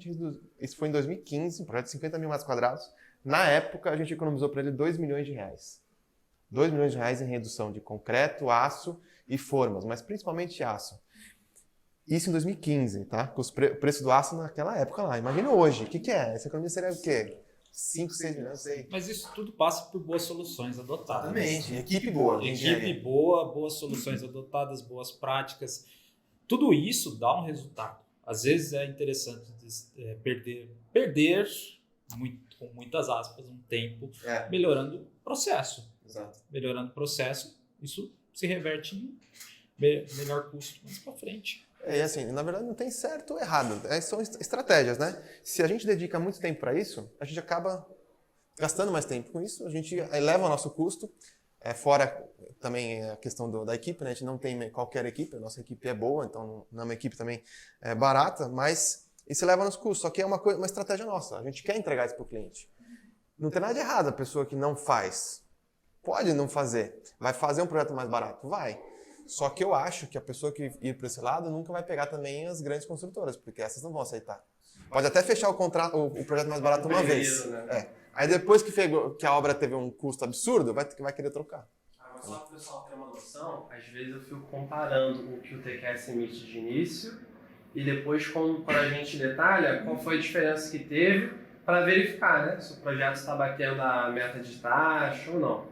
isso foi em 2015, um projeto de 50 mil metros quadrados. Na época, a gente economizou para ele 2 milhões de reais. 2 milhões de reais em redução de concreto, aço e formas, mas principalmente aço. Isso em 2015, tá? Com o preço do aço naquela época lá. Imagina hoje, o que é? Essa economia seria o quê? 5, 6 milhões, não sei. Mas isso tudo passa por boas soluções adotadas. Exatamente, equipe boa. Equipe boa, boas soluções adotadas, boas práticas. Tudo isso dá um resultado. Às vezes é interessante perder muito, com muitas aspas, um tempo melhorando o processo. Exato. Melhorando o processo, isso se reverte em melhor custo mais para frente. E assim, na verdade não tem certo ou errado, são estratégias, né? Se a gente dedica muito tempo para isso, a gente acaba gastando mais tempo com isso, a gente eleva o nosso custo, fora também a questão da equipe, né? A gente não tem qualquer equipe, a nossa equipe é boa, então não é uma equipe também barata, mas isso eleva nos custos, só que é uma estratégia nossa, a gente quer entregar isso para o cliente. Não tem nada de errado a pessoa que não faz, pode não fazer, vai fazer um projeto mais barato? Vai. Só que eu acho que a pessoa que ir para esse lado nunca vai pegar também as grandes construtoras, porque essas não vão aceitar. Pode até fechar o projeto mais barato uma vez. Né? Aí depois que a obra teve um custo absurdo, vai querer trocar. Mas só para o pessoal ter uma noção, às vezes eu fico comparando o que o TQS emite de início e depois quando a gente detalha qual foi a diferença que teve para verificar, né, se o projeto está batendo a meta de taxa ou não.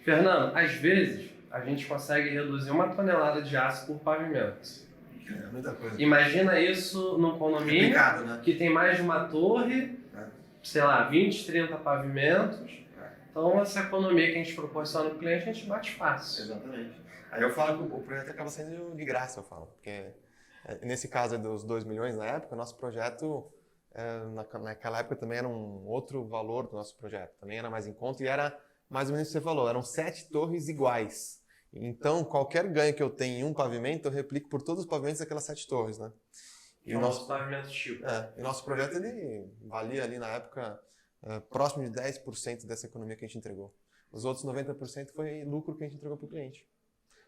Fernando, às vezes a gente consegue reduzir 1 tonelada de aço por pavimento. É muita coisa. Imagina isso num condomínio né? que tem mais de uma torre, sei lá, 20, 30 pavimentos. Então, essa economia que a gente proporciona para o cliente, a gente bate fácil. Exatamente. Aí eu falo que o projeto acaba sendo de graça, eu falo. Porque nesse caso dos 2 milhões na época, o nosso projeto, naquela época também era um outro valor do nosso projeto. Também era mais em conta e era mais ou menos o que você falou, eram 7 torres iguais. Então, qualquer ganho que eu tenho em um pavimento, eu replico por todos os pavimentos daquelas 7 torres, né? E o nosso pavimento tipo. E o nosso projeto, ele valia ali na época próximo de 10% dessa economia que a gente entregou. Os outros 90% foi lucro que a gente entregou para o cliente.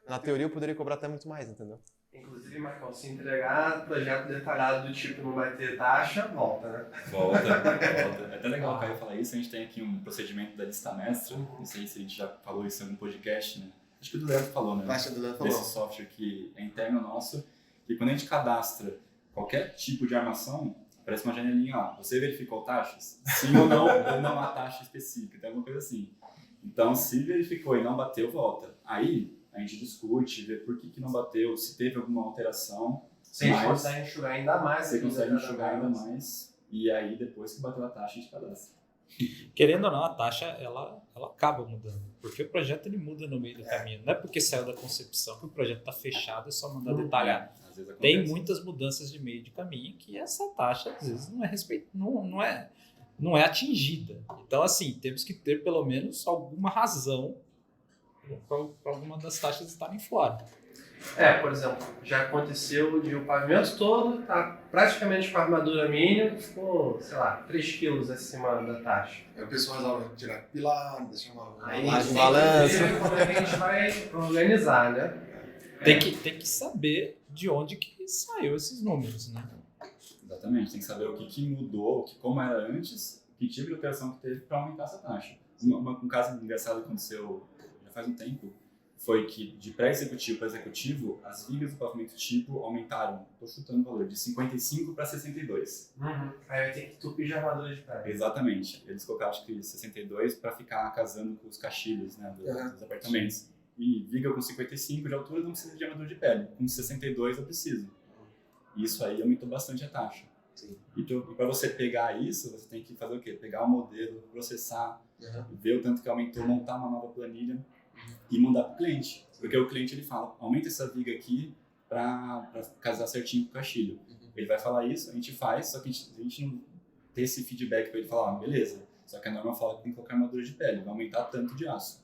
Na teoria, eu poderia cobrar até muito mais, entendeu? Inclusive, Marcão, se entregar projeto detalhado do tipo não vai ter taxa, volta, né? Volta. É até legal o Caio falar isso. A gente tem aqui um procedimento da lista mestra. Não sei se a gente já falou isso em algum podcast, né? Acho que o do Leandro falou, né? Acho que o do Leandro falou. Desse software que é interno nosso, que quando a gente cadastra qualquer tipo de armação, aparece uma janelinha lá. Você verificou taxas? Sim ou não uma taxa específica, tem alguma coisa assim. Então, se verificou e não bateu, volta. Aí, a gente discute, vê por que não bateu, se teve alguma alteração. Você consegue enxugar ainda mais. Você consegue enxugar ainda mais. E aí, depois que bateu a taxa, a gente cadastra. Querendo ou não, a taxa ela acaba mudando, porque o projeto ele muda no meio do caminho. Não é porque saiu da concepção que o projeto está fechado, é só mandar detalhar. Às vezes acontece. Tem muitas mudanças de meio de caminho que essa taxa às vezes não é atingida. Então, assim, temos que ter pelo menos alguma razão para alguma das taxas estarem fora. Por exemplo, já aconteceu de o pavimento todo tá praticamente com a armadura mínima, ficou, sei lá, 3 quilos acima da taxa. Aí o pessoal resolve tirar pilar, deixar uma Aí laje, balanço. como é que a gente vai organizar, né? Tem que saber de onde que saiu esses números, né? Exatamente, tem que saber o que mudou, como era antes, que tipo de operação que teve para aumentar essa taxa. Um caso engraçado que aconteceu já faz um tempo, foi que de pré-executivo para executivo, as vigas do pavimento tipo aumentaram, estou chutando o valor, de 55 para 62. Aí vai ter que tupir de armadura de pele. Exatamente. Eles colocaram, acho que 62 para ficar casando com os caixilhos, né, dos apartamentos. E viga com 55 de altura não precisa de armadura de pele, com 62 eu preciso. Isso aí aumentou bastante a taxa. Sim. E para você pegar isso, você tem que fazer o quê? Pegar o modelo, processar, ver o tanto que aumentou, montar uma nova planilha e mandar para o cliente. Porque o cliente ele fala, aumenta essa viga aqui para casar certinho com o caixilho. Ele vai falar isso, a gente faz, só que a gente não tem esse feedback para ele falar, beleza, só que a norma fala que tem que colocar armadura de pele, vai aumentar tanto de aço.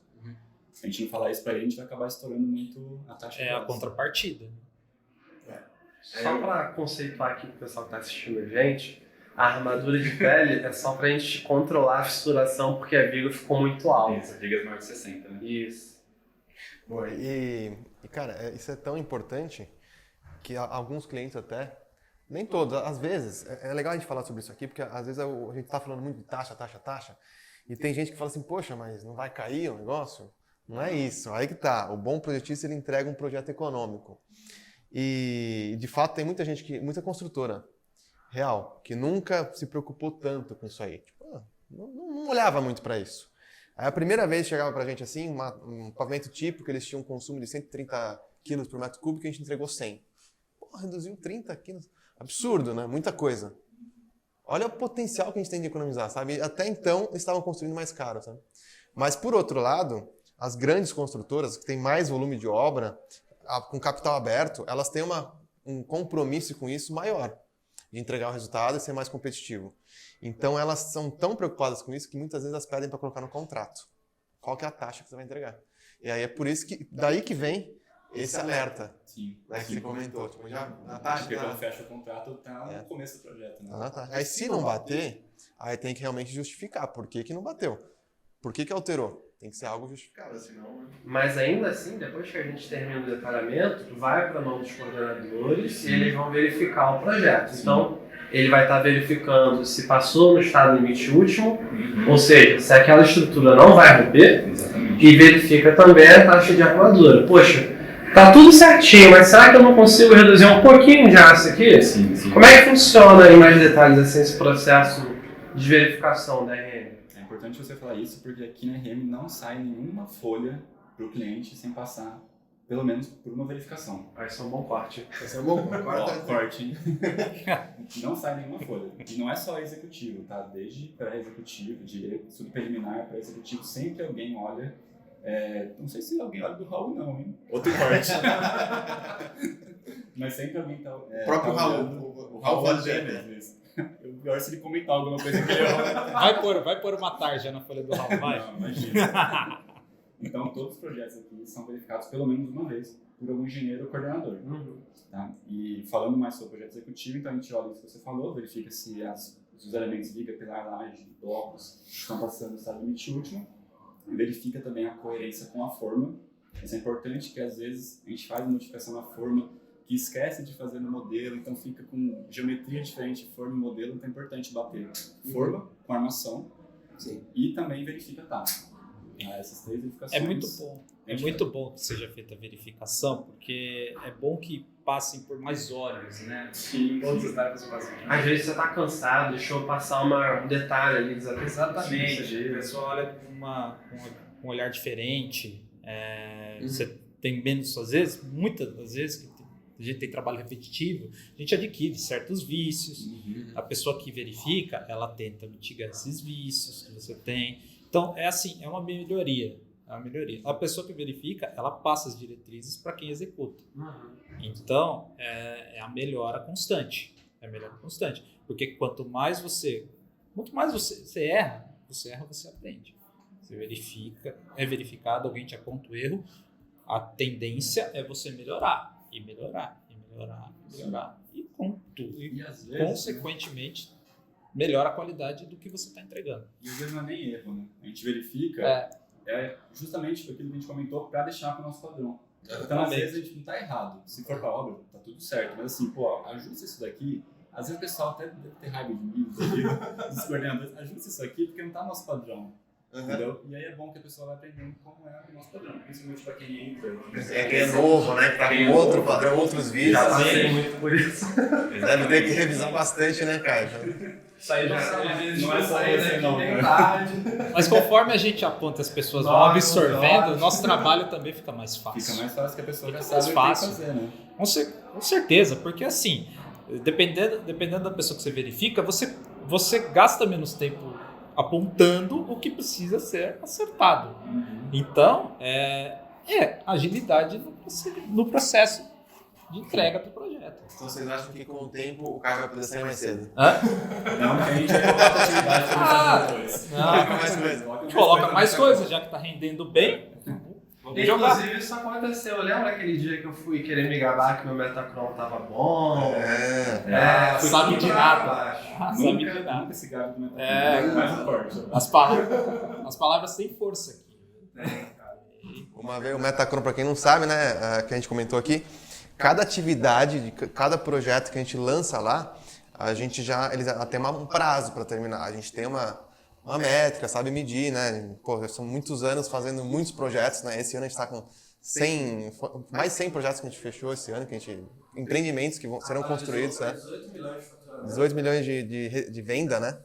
Se a gente não falar isso para ele, a gente vai acabar estourando muito a taxa de É a aço. contrapartida. Só para conceituar aqui para o pessoal que está assistindo a gente, a armadura de pele é só para a gente controlar a fissuração porque a viga ficou muito alta. Isso, vigas maior de 60, né? Isso. Bom, e cara, isso é tão importante que alguns clientes até, nem todos, às vezes, é legal a gente falar sobre isso aqui, porque às vezes a gente está falando muito de taxa, e tem gente que fala assim, poxa, mas não vai cair o negócio? Não é isso, aí que tá. O bom projetista, ele entrega um projeto econômico. E, de fato, tem muita gente, muita construtora real, que nunca se preocupou tanto com isso aí. Tipo, não olhava muito para isso. Aí a primeira vez chegava pra gente assim, um pavimento típico, eles tinham um consumo de 130 quilos por metro cúbico, e a gente entregou 100. Pô, reduziu 30 quilos. Absurdo, né? Muita coisa. Olha o potencial que a gente tem de economizar, sabe? Até então, estavam construindo mais caro, sabe? Mas, por outro lado, as grandes construtoras, que têm mais volume de obra, com capital aberto, elas têm um compromisso com isso maior, de entregar o resultado e ser mais competitivo. Então, elas são tão preocupadas com isso que muitas vezes elas pedem para colocar no contrato. Qual que é a taxa que você vai entregar? E aí é por isso que, daí que vem esse alerta. Sim. Né, que você comentou. Tipo, já, a taxa Porque quando fecha o contrato, tá no começo do projeto. Né? Tá. Aí se não bater, aí tem que realmente justificar por que não bateu. Por que alterou? Tem que ser algo justificável, senão... Mas ainda assim, depois que a gente termina o detalhamento, vai para a mão dos coordenadores e eles vão verificar o projeto. Então, ele vai estar verificando se passou no estado limite último, ou seja, se aquela estrutura não vai romper, e verifica também a taxa de armadura. Poxa, tá tudo certinho, mas será que eu não consigo reduzir um pouquinho de aço aqui? Sim. Como é que funciona em mais detalhes assim, esse processo de verificação da RM? É importante você falar isso porque aqui na RM não sai nenhuma folha para o cliente sem passar, pelo menos, por uma verificação. Vai ser um bom corte. Vai ser bom. Corte, hein? Não sai nenhuma folha. E não é só executivo, tá? Desde pré-executivo, de subpreliminar para executivo, sempre alguém olha. Não sei se alguém olha do Raul, não, hein? Outro corte. Mas sempre alguém tá. O próprio tá Raul. O Raul faz mesmo isso. Eu gosto se ele comentar alguma coisa que ele Vai pôr uma tarja na folha do Raul, vai. Não, imagina. Então, todos os projetos aqui são verificados pelo menos uma vez por algum engenheiro ou coordenador. Tá? E falando mais sobre o projeto executivo, então a gente olha isso que você falou, verifica se os elementos liga, pilar, laje, blocos estão passando no estado limite último, e verifica também a coerência com a forma. Isso é importante, que às vezes a gente faz modificação na forma que esquece de fazer no modelo, então fica com geometria diferente, forma e modelo, então é importante bater forma com armação. Sim. E também verifica taxa. Essas três verificações. É muito bom. É muito bom que seja feita a verificação, porque é bom que passem por mais olhos, né? Sim. Todas as tarefas passam. Às vezes você está cansado, deixou passar um detalhe ali desatenção. Exatamente. A pessoa olha com um olhar diferente. Você tem menos, às vezes, muitas das vezes, que a gente tem trabalho repetitivo, a gente adquire certos vícios. A pessoa que verifica, ela tenta mitigar esses vícios que você tem. Então, é uma melhoria. A pessoa que verifica, ela passa as diretrizes para quem executa. Então, é a melhora constante. Porque quanto mais você erra, você aprende. Você verifica, é verificado, alguém te aponta o erro, a tendência é você melhorar. E às vezes, consequentemente, melhora a qualidade do que você está entregando. E às vezes não é nem erro, né? A gente verifica justamente aquilo que a gente comentou para deixar para o nosso padrão. Então, às vezes, a gente não está errado. Se for para a obra, tá tudo certo. Mas assim, ajusta isso daqui. Às vezes o pessoal até deve ter raiva de mim, dos coordenadores. Ajusta isso aqui porque não está no nosso padrão. Entendeu? E aí é bom que a pessoa vai aprendendo como é o nosso padrão. Principalmente para quem entra. Quem é novo, né? Que tá com outro padrão, outros vídeos. Já passei muito por isso. Deve ter que revisar bastante, né, Caio? Isso aí já não é só você, não. Mas conforme a gente aponta, as pessoas vão absorvendo, o nosso trabalho também fica mais fácil. Fica mais fácil que a pessoa já Fica sabe mais o que tem que fácil. fazer, né? Com certeza, porque assim, dependendo da pessoa que você verifica, você gasta menos tempo apontando o que precisa ser acertado. Então, agilidade no processo de entrega do projeto. Então vocês acham que com o tempo o Caio vai poder sair mais cedo? Não, que a gente vai colocar a atividade para fazer depois. Coloca mais coisas, já que está rendendo bem. Inclusive, isso aconteceu. Lembra aquele dia que eu fui querer me gabar que meu Metacron tava bom? Fui Sabe de nada. baixo. Sabe de nada. Nunca esse gado do É. forte. As palavras têm força aqui. Uma vez o Metacron, para quem não sabe, né, que a gente comentou aqui, cada atividade, cada projeto que a gente lança lá, eles tem um prazo para terminar. A gente tem uma uma métrica, sabe medir, né? Pô, são muitos anos fazendo muitos projetos, né? Esse ano a gente está com mais 100 projetos que a gente fechou esse ano, empreendimentos que serão construídos, né? 18 milhões de faturamento. 18 milhões de venda, né?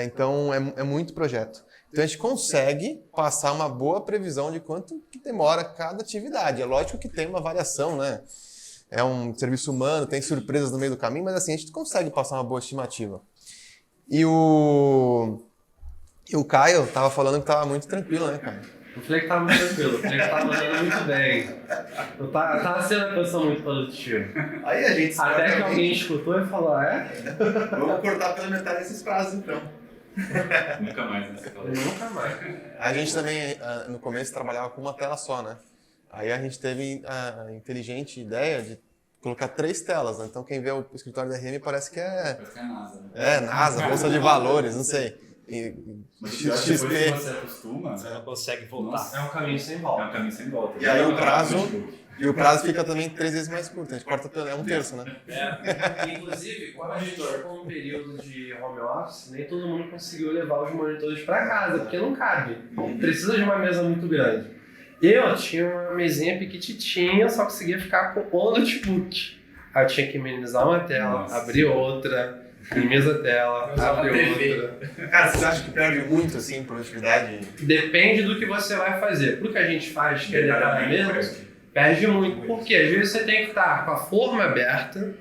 Então é muito projeto. Então a gente consegue passar uma boa previsão de quanto que demora cada atividade. É lógico que tem uma variação, né? É um serviço humano, tem surpresas no meio do caminho, mas assim, a gente consegue passar uma boa estimativa. E o Caio tava falando que tava muito tranquilo, né, Caio? Eu falei que tava muito tranquilo, eu falei que tava mandando muito bem. Eu tava sendo uma pessoa muito produtiva. Aí a gente Até que alguém escutou e falou, Vamos cortar pela metade desses prazos, então. Nunca mais, né? Você falou. Nunca mais. A gente também, no começo, trabalhava com uma tela só, né? Aí a gente teve a inteligente ideia de colocar 3 telas, né? Então quem vê o escritório da RM parece que Parece que é a NASA, né? NASA, Bolsa de Valores, não sei. Mas depois que você acostuma, Você não consegue voltar. Nossa. É um caminho sem é volta. um caminho sem volta. E aí o prazo fica também 3 vezes mais curto, a gente corta pelo 1/3, né? Inclusive, quando a gente ficou num período de home office, nem todo mundo conseguiu levar os monitores para casa, porque não cabe. Precisa de uma mesa muito grande. Eu tinha uma mesinha piquititinha, só conseguia ficar com o notebook. Aí eu tinha que minimizar uma tela, Nossa. abrir outra, minimiza a tela, abrir outra. Cara, vocês acham que perde muito, assim, em produtividade? Depende do que você vai fazer. Pro que a gente faz, que é detalhamento, perde muito. Porque às vezes você tem que estar com a forma aberta,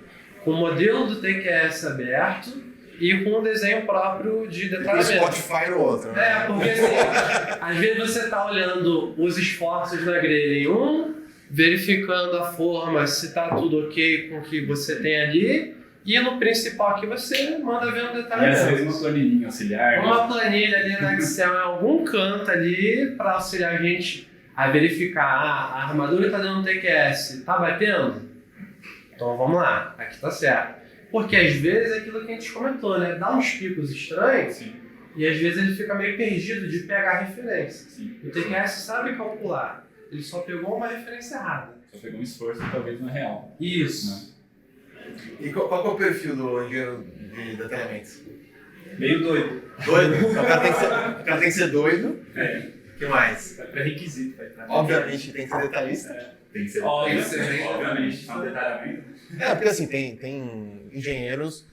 com o modelo do TQS aberto e com um desenho próprio de E o detalhamento. Spotify no outro, né? Porque assim, às vezes você está olhando os esforços na grelha em um, verificando a forma, se está tudo ok com o que você tem ali, e no principal aqui você manda ver um E às detalhamento. vezes uma planilhinha auxiliar. Uma planilha ali na Excel em algum canto ali para auxiliar a gente a verificar a armadura está dando TQS, está batendo? Então vamos lá, aqui está certo. Porque às vezes é aquilo que a gente comentou, né? Dá uns picos estranhos. Sim. E às vezes ele fica meio perdido de pegar a referência. Sim. O TQS sabe calcular, ele só pegou uma referência errada. Só pegou um esforço que talvez não é real. Isso. E qual que é o perfil do engenheiro de detalhamento? Meio doido. Doido? O cara tem que ser doido. O que mais? É pré-requisito pra entrar. Obviamente tem que ser detalhista. Tem que ser Obviamente. obviamente. Só detalhamento. Porque assim, tem engenheiros.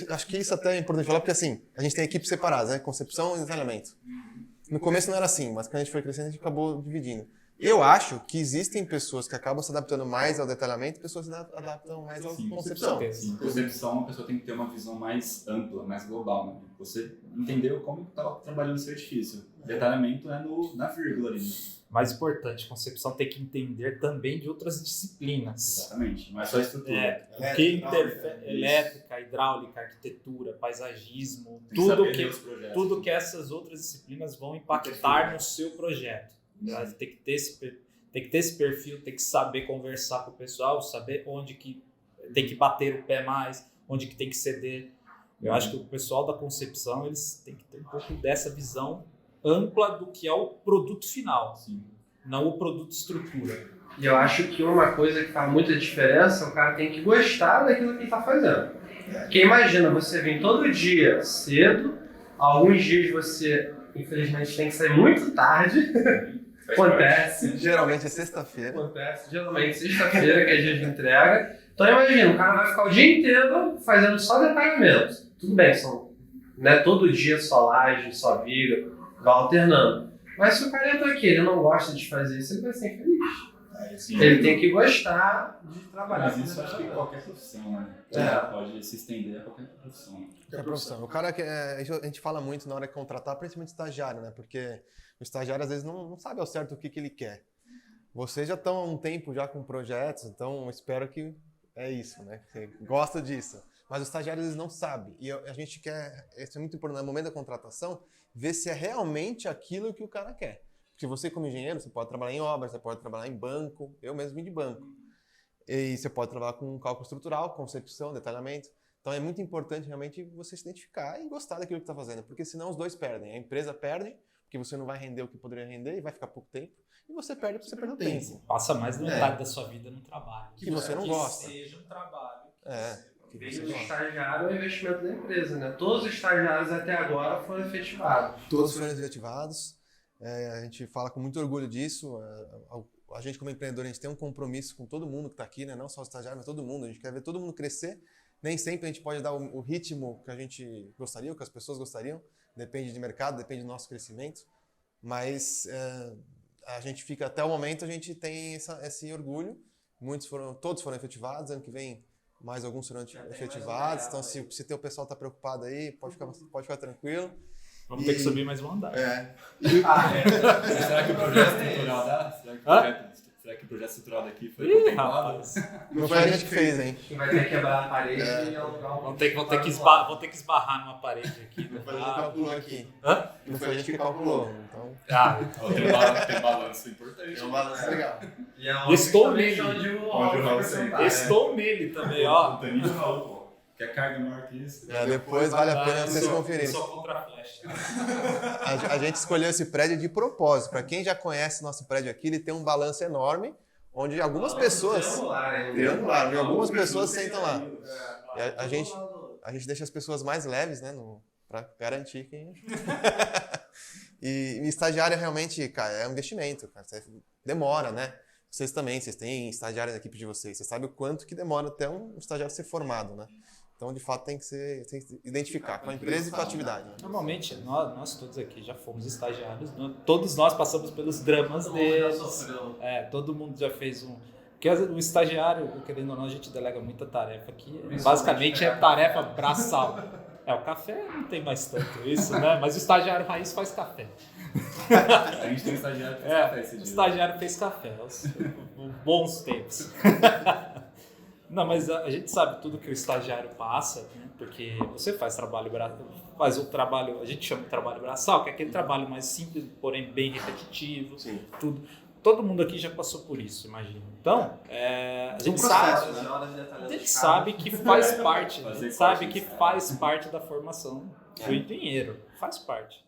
Acho que isso até é importante falar, porque assim, a gente tem equipes separadas, né? Concepção e detalhamento. No começo não era assim, mas quando a gente foi crescendo, a gente acabou dividindo. Eu acho que existem pessoas que acabam se adaptando mais ao detalhamento e pessoas que se adaptam mais à Sim, concepção. Sim, concepção, a pessoa tem que ter uma visão mais ampla, mais global. Né? Você entendeu como está trabalhando o seu edifício. Detalhamento é na vírgula ali. Mais importante, concepção tem que entender também de outras disciplinas. Exatamente, não é só estrutura. O que interfere, elétrica, hidráulica, arquitetura, paisagismo, Tem que saber ler os projetos. tudo que essas outras disciplinas vão impactar no seu projeto. Tem que ter esse perfil, tem que saber conversar com o pessoal, saber onde que tem que bater o pé mais, onde que tem que ceder. Eu acho que o pessoal da concepção, eles têm que ter um pouco dessa visão ampla do que é o produto final, Sim. não o produto estrutura. E eu acho que uma coisa que faz muita diferença, o cara tem que gostar daquilo que ele está fazendo. Porque imagina, você vir todo dia cedo, alguns dias você, infelizmente, tem que sair muito tarde. Acontece. Geralmente é sexta-feira. Acontece, geralmente sexta-feira, que é dia de entrega. Então imagina, o cara vai ficar o dia inteiro fazendo só detalhamento. Tudo bem, são, né, todo dia só laje, só viga, vai alternando. Mas se o cara entra aqui, ele não gosta de fazer isso, ele vai ser infeliz. Ele tem que gostar de trabalhar. Mas isso eu acho que qualquer profissão, né? Pode se estender a qualquer profissão. Qualquer profissão. O cara que a gente fala muito na hora de contratar, principalmente estagiário, né? Porque o estagiário às vezes não sabe ao certo o que ele quer. Vocês já estão há um tempo já com projetos, então espero que é isso, né? Você gosta disso. Mas o estagiário às vezes não sabe. E a gente quer, isso é muito importante no momento da contratação, ver se é realmente aquilo que o cara quer. Porque você como engenheiro, você pode trabalhar em obras, você pode trabalhar em banco, eu mesmo vim de banco. E você pode trabalhar com cálculo estrutural, concepção, detalhamento. Então é muito importante realmente você se identificar e gostar daquilo que está fazendo, porque senão os dois perdem. A empresa perde, porque você não vai render o que poderia render e vai ficar pouco tempo, e você perde porque você perdeu tempo. Passa mais da metade da sua vida no trabalho. Que você não gosta. Que seja um trabalho. que Veio você do fala. estagiário ao investimento da empresa, né? Todos os estagiários até agora foram efetivados. Todos foram efetivados. A gente fala com muito orgulho disso. A gente, como empreendedor, a gente tem um compromisso com todo mundo que está aqui, né? Não só os estagiários, mas todo mundo. A gente quer ver todo mundo crescer. Nem sempre a gente pode dar o ritmo que a gente gostaria, ou que as pessoas gostariam. Depende de mercado, depende do nosso crescimento. Mas a gente fica, até o momento, a gente tem esse orgulho. Todos foram efetivados. Ano que vem, mais alguns serão efetivados. Então, se teu pessoal está preocupado aí, pode ficar tranquilo. Vamos ter que subir mais um andar. Será que o projeto estrutural dá? Será que o projeto estrutural daqui foi contemplado? Não foi a gente que fez, hein? Que vai ter que quebrar a parede e alugar Vão ter que esbarrar numa parede aqui. Não foi a gente que calculou aqui. Hã? Não foi a gente que calculou. Então, Tem balanço importante. é um balanço legal. E é Estou também nele. onde o Onde o Raul vai senta. sentar, né? Estou nele também, ó. O Danilo e o Raul, pô. Quer carga maior que isso? Depois vale a pena vocês Eu conferirem. sou contra a flecha. A gente escolheu esse prédio de propósito. Para quem já conhece nosso prédio aqui, ele tem um balanço enorme, onde algumas pessoas... Triangular, onde algumas pessoas sentam lá. E a gente deixa as pessoas mais leves, né? Para garantir que... E estagiário realmente, cara, é um investimento, cara. Demora, né? Vocês têm estagiário na equipe de vocês. Você sabe o quanto que demora até um estagiário ser formado, né? Então, de fato, tem que identificar com a empresa e com a atividade. Né? Normalmente, nós todos aqui já fomos estagiários, todos nós passamos pelos dramas deles. Todo mundo já fez um... Porque o estagiário, querendo ou não, a gente delega muita tarefa aqui. Basicamente é tarefa braçal. O café não tem mais tanto isso, né? Mas o estagiário raiz faz café. A gente tem um estagiário que fez café esse O dia. estagiário fez café, os bons tempos. Não, mas a gente sabe tudo que o estagiário passa, né? Porque você faz o trabalho, a gente chama de trabalho braçal, que é aquele trabalho mais simples, porém bem repetitivo, tudo. Todo mundo aqui já passou por isso, imagina. Então, a gente sabe que faz parte, da formação do engenheiro, faz parte.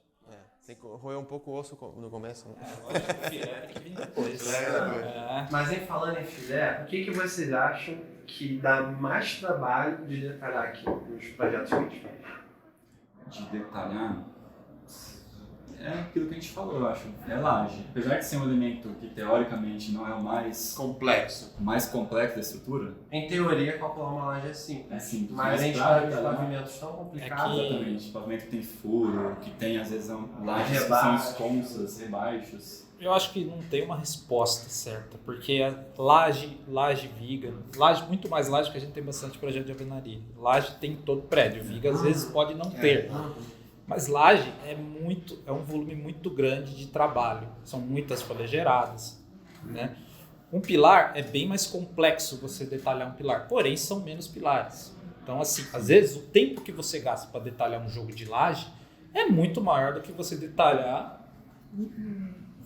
Tem que roer um pouco o osso no começo. Né? Tem que vir depois. Mas falando em filé, o que vocês acham que dá mais trabalho de detalhar aqui nos projetos que a gente faz? De detalhar, é aquilo que a gente falou, eu acho. É laje. Apesar de ser um elemento que teoricamente não é o mais complexo da estrutura. Em teoria, calcular uma laje é simples. É simples. Mas a gente pra tem detalhar, pavimentos tão complicados. exatamente. Pavimento que tem furo, que tem às vezes lajes que Rebaixo. são esconsas, rebaixos. Eu acho que não tem uma resposta certa, porque a laje, viga, muito mais laje que a gente tem bastante projeto de alvenaria. Laje tem todo prédio, viga às vezes pode não ter. Mas laje é um volume muito grande de trabalho, são muitas folhas geradas, né? Um pilar é bem mais complexo você detalhar um pilar, porém são menos pilares. Então, assim, às vezes o tempo que você gasta para detalhar um jogo de laje é muito maior do que você detalhar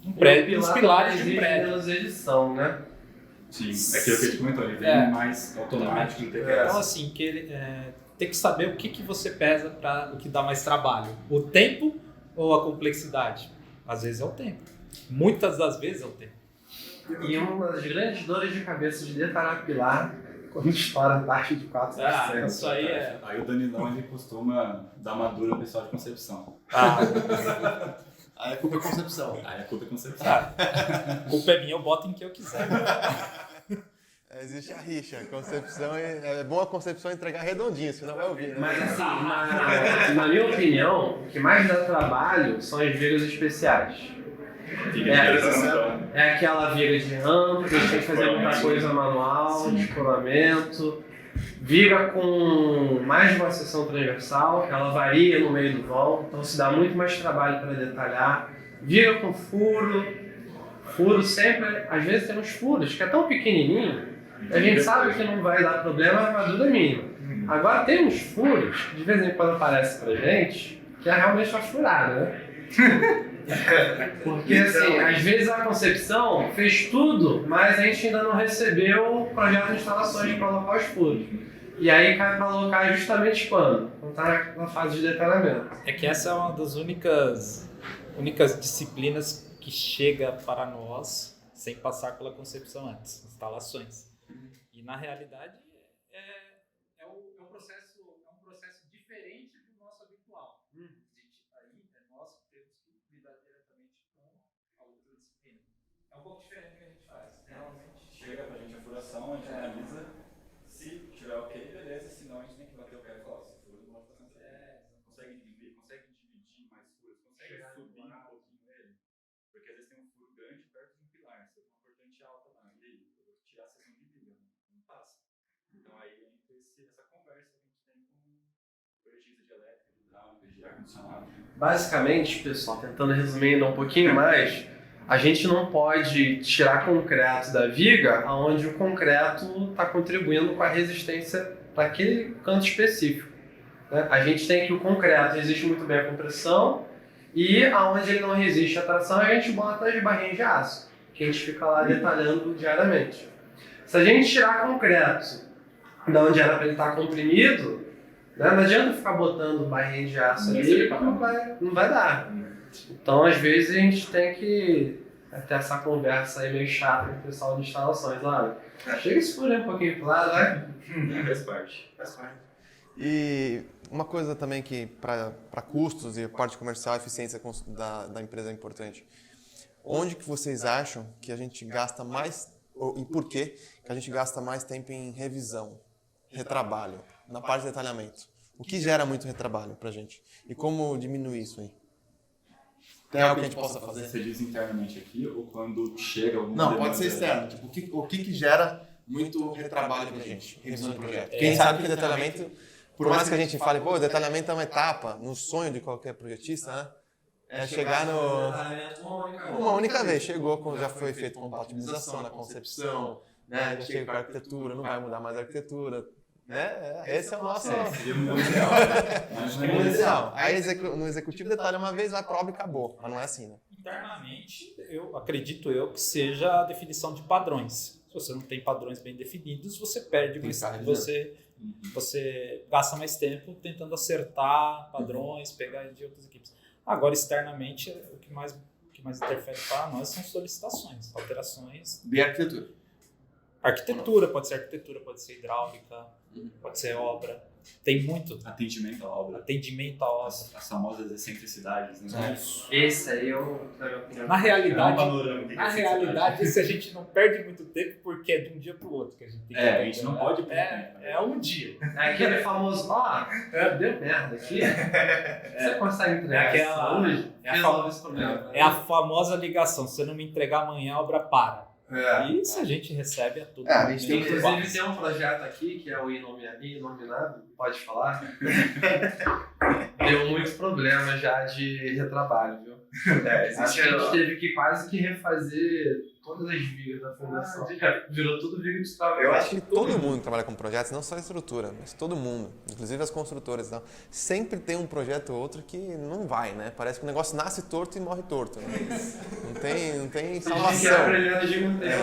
um prédio, os pilares de um prédio. Menos edição, né? Sim, é aquilo que a gente comentou, ele vem mais automático do que Então, assim, tem que saber o que você pesa para o que dá mais trabalho. O tempo ou a complexidade? Às vezes é o tempo. Muitas das vezes é o tempo. E uma das grandes dores de cabeça de detalhar pilar quando estoura abaixo de 4%. Isso aí é... Aí o Danilão, ele costuma dar uma dura no pessoal de concepção. Aí a culpa é concepção. Aí a culpa é concepção. A culpa é minha, eu boto em que eu quiser. Existe a rixa. Concepção é bom a concepção entregar redondinho, senão vai ouvir. Né? Mas assim, na minha opinião, o que mais dá trabalho são as vigas especiais. É aquela viga de rampa, que a gente tem que fazer muita coisa manual, de escoramento. Viga com mais de uma seção transversal, ela varia no meio do vão, então se dá muito mais trabalho para detalhar. Viga com furo sempre, às vezes tem uns furos que é tão pequenininho, a gente sabe que não vai dar problema, a armadura é mínima. Agora tem uns furos, de vez em quando aparece pra gente, que é realmente uma furada, né? Porque assim, às vezes a concepção fez tudo, mas a gente ainda não recebeu o projeto de instalações para colocar os furos. E aí cai para alocar justamente quando? Quando está na fase de detalhamento. É que essa é uma das únicas disciplinas que chega para nós sem passar pela concepção antes, instalações. E na realidade é o É um pouco diferente do que a gente faz. Realmente chega pra gente a furação, a gente analisa. Se tiver ok, beleza. Se não, a gente tem que bater o pé e falar, se fura, não pode estar consegue dividir mais furos, consegue subir um pouquinho ele. Porque às vezes tem um furo grande perto de um pilar, você tem uma cortante alta lá. E aí, eu vou tirar a seção de viga, não passa. Então aí entra essa conversa que a gente tem com o projetista de elétrica, de hidráulica, de ar-condicionado. Basicamente, pessoal, tentando resumir ainda um pouquinho mais, a gente não pode tirar concreto da viga onde o concreto está contribuindo com a resistência para aquele canto específico, né? A gente tem que o concreto resiste muito bem à compressão e aonde ele não resiste à tração, a gente bota as barrinhas de aço, que a gente fica lá detalhando diariamente. Se a gente tirar concreto da onde era para ele estar comprimido, né, não adianta ficar botando barrinha de aço ali, não vai dar. Então, às vezes, a gente tem que ter essa conversa aí meio chata com o pessoal de instalações. Olha, chega esse furo um pouquinho pro lado, vai. Faz parte. E uma coisa também que para custos e parte comercial, a eficiência da empresa é importante. Onde que vocês acham que a gente gasta mais, e por que a gente gasta mais tempo em revisão, retrabalho, na parte de detalhamento? O que gera muito retrabalho pra gente? E como diminuir isso aí? Tem algo que a gente possa fazer? Você diz internamente aqui ou quando chega alguma Não, demanda? pode ser externo. Tipo, o que gera muito retrabalho pra gente? Revisão de projeto. Quem sabe que detalhamento, por mais que a gente fale, pô, detalhamento é uma etapa, no sonho de qualquer projetista, né? É chegar uma única vez. Chegou, já foi feita compatibilização na concepção, né? Já chega com a arquitetura, não vai mudar mais a arquitetura. Né? Esse é o nosso... Seria muito ideal. Muito ideal. Aí no executivo detalha uma vez, vai pra obra e acabou. Mas não é assim, né? Internamente, acredito eu que seja a definição de padrões. Se você não tem padrões bem definidos, você perde mais tempo. Você gasta mais tempo tentando acertar padrões, pegar de outras equipes. Agora, externamente, o que mais interfere para nós são solicitações, alterações. De arquitetura. Arquitetura, pode ser hidráulica, pode ser obra. Tem muito Atendimento à obra. As famosas excentricidades, né? Esse aí eu... Na realidade, se a gente não perde muito tempo, porque é de um dia para o outro que a gente tem que a gente não pode é um dia. É aquele famoso, deu merda aqui. Você consegue entregar isso hoje? Resolve esse problema. É a famosa ligação, se você não me entregar amanhã, a obra para. Isso a gente recebe a todo mundo. A gente tem, inclusive tem um projeto aqui que é o Inominado, pode falar. Deu muitos problemas já de retrabalho, viu? A gente teve que quase que refazer todas as vigas da fundação. Virou tudo viga de trabalho. Eu acho que todo mundo que trabalha com projetos, não só a estrutura, mas todo mundo, inclusive as construtoras, não, sempre tem um projeto ou outro que não vai, né? Parece que o negócio nasce torto e morre torto. Né? Não tem salvação.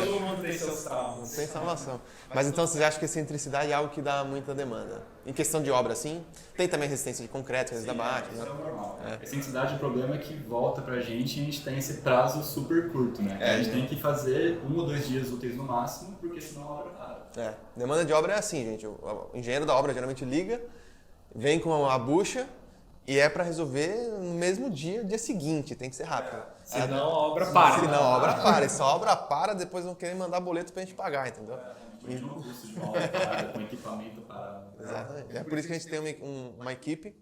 Todo mundo tem seus traumas. Não tem salvação. Mas então vocês acham que a excentricidade é algo que dá muita demanda? Em questão de obra, sim? Tem também resistência de concreto, resistência da baixa, né? Isso é normal. A excentricidade, o problema é que volta pra gente e a gente tem esse prazo super curto, né? A gente tem que fazer 1 ou 2 dias úteis no máximo, porque senão a obra para. Demanda de obra é assim, gente. O engenheiro da obra geralmente liga, vem com a bucha e é para resolver no mesmo dia seguinte, tem que ser rápido. Senão a obra para. Senão a obra para. E se a obra para, depois vão querer mandar boleto pra gente pagar, entendeu? Imagina o custo de uma obra parada, com equipamento parado. Exatamente. É por isso que a gente tem uma equipe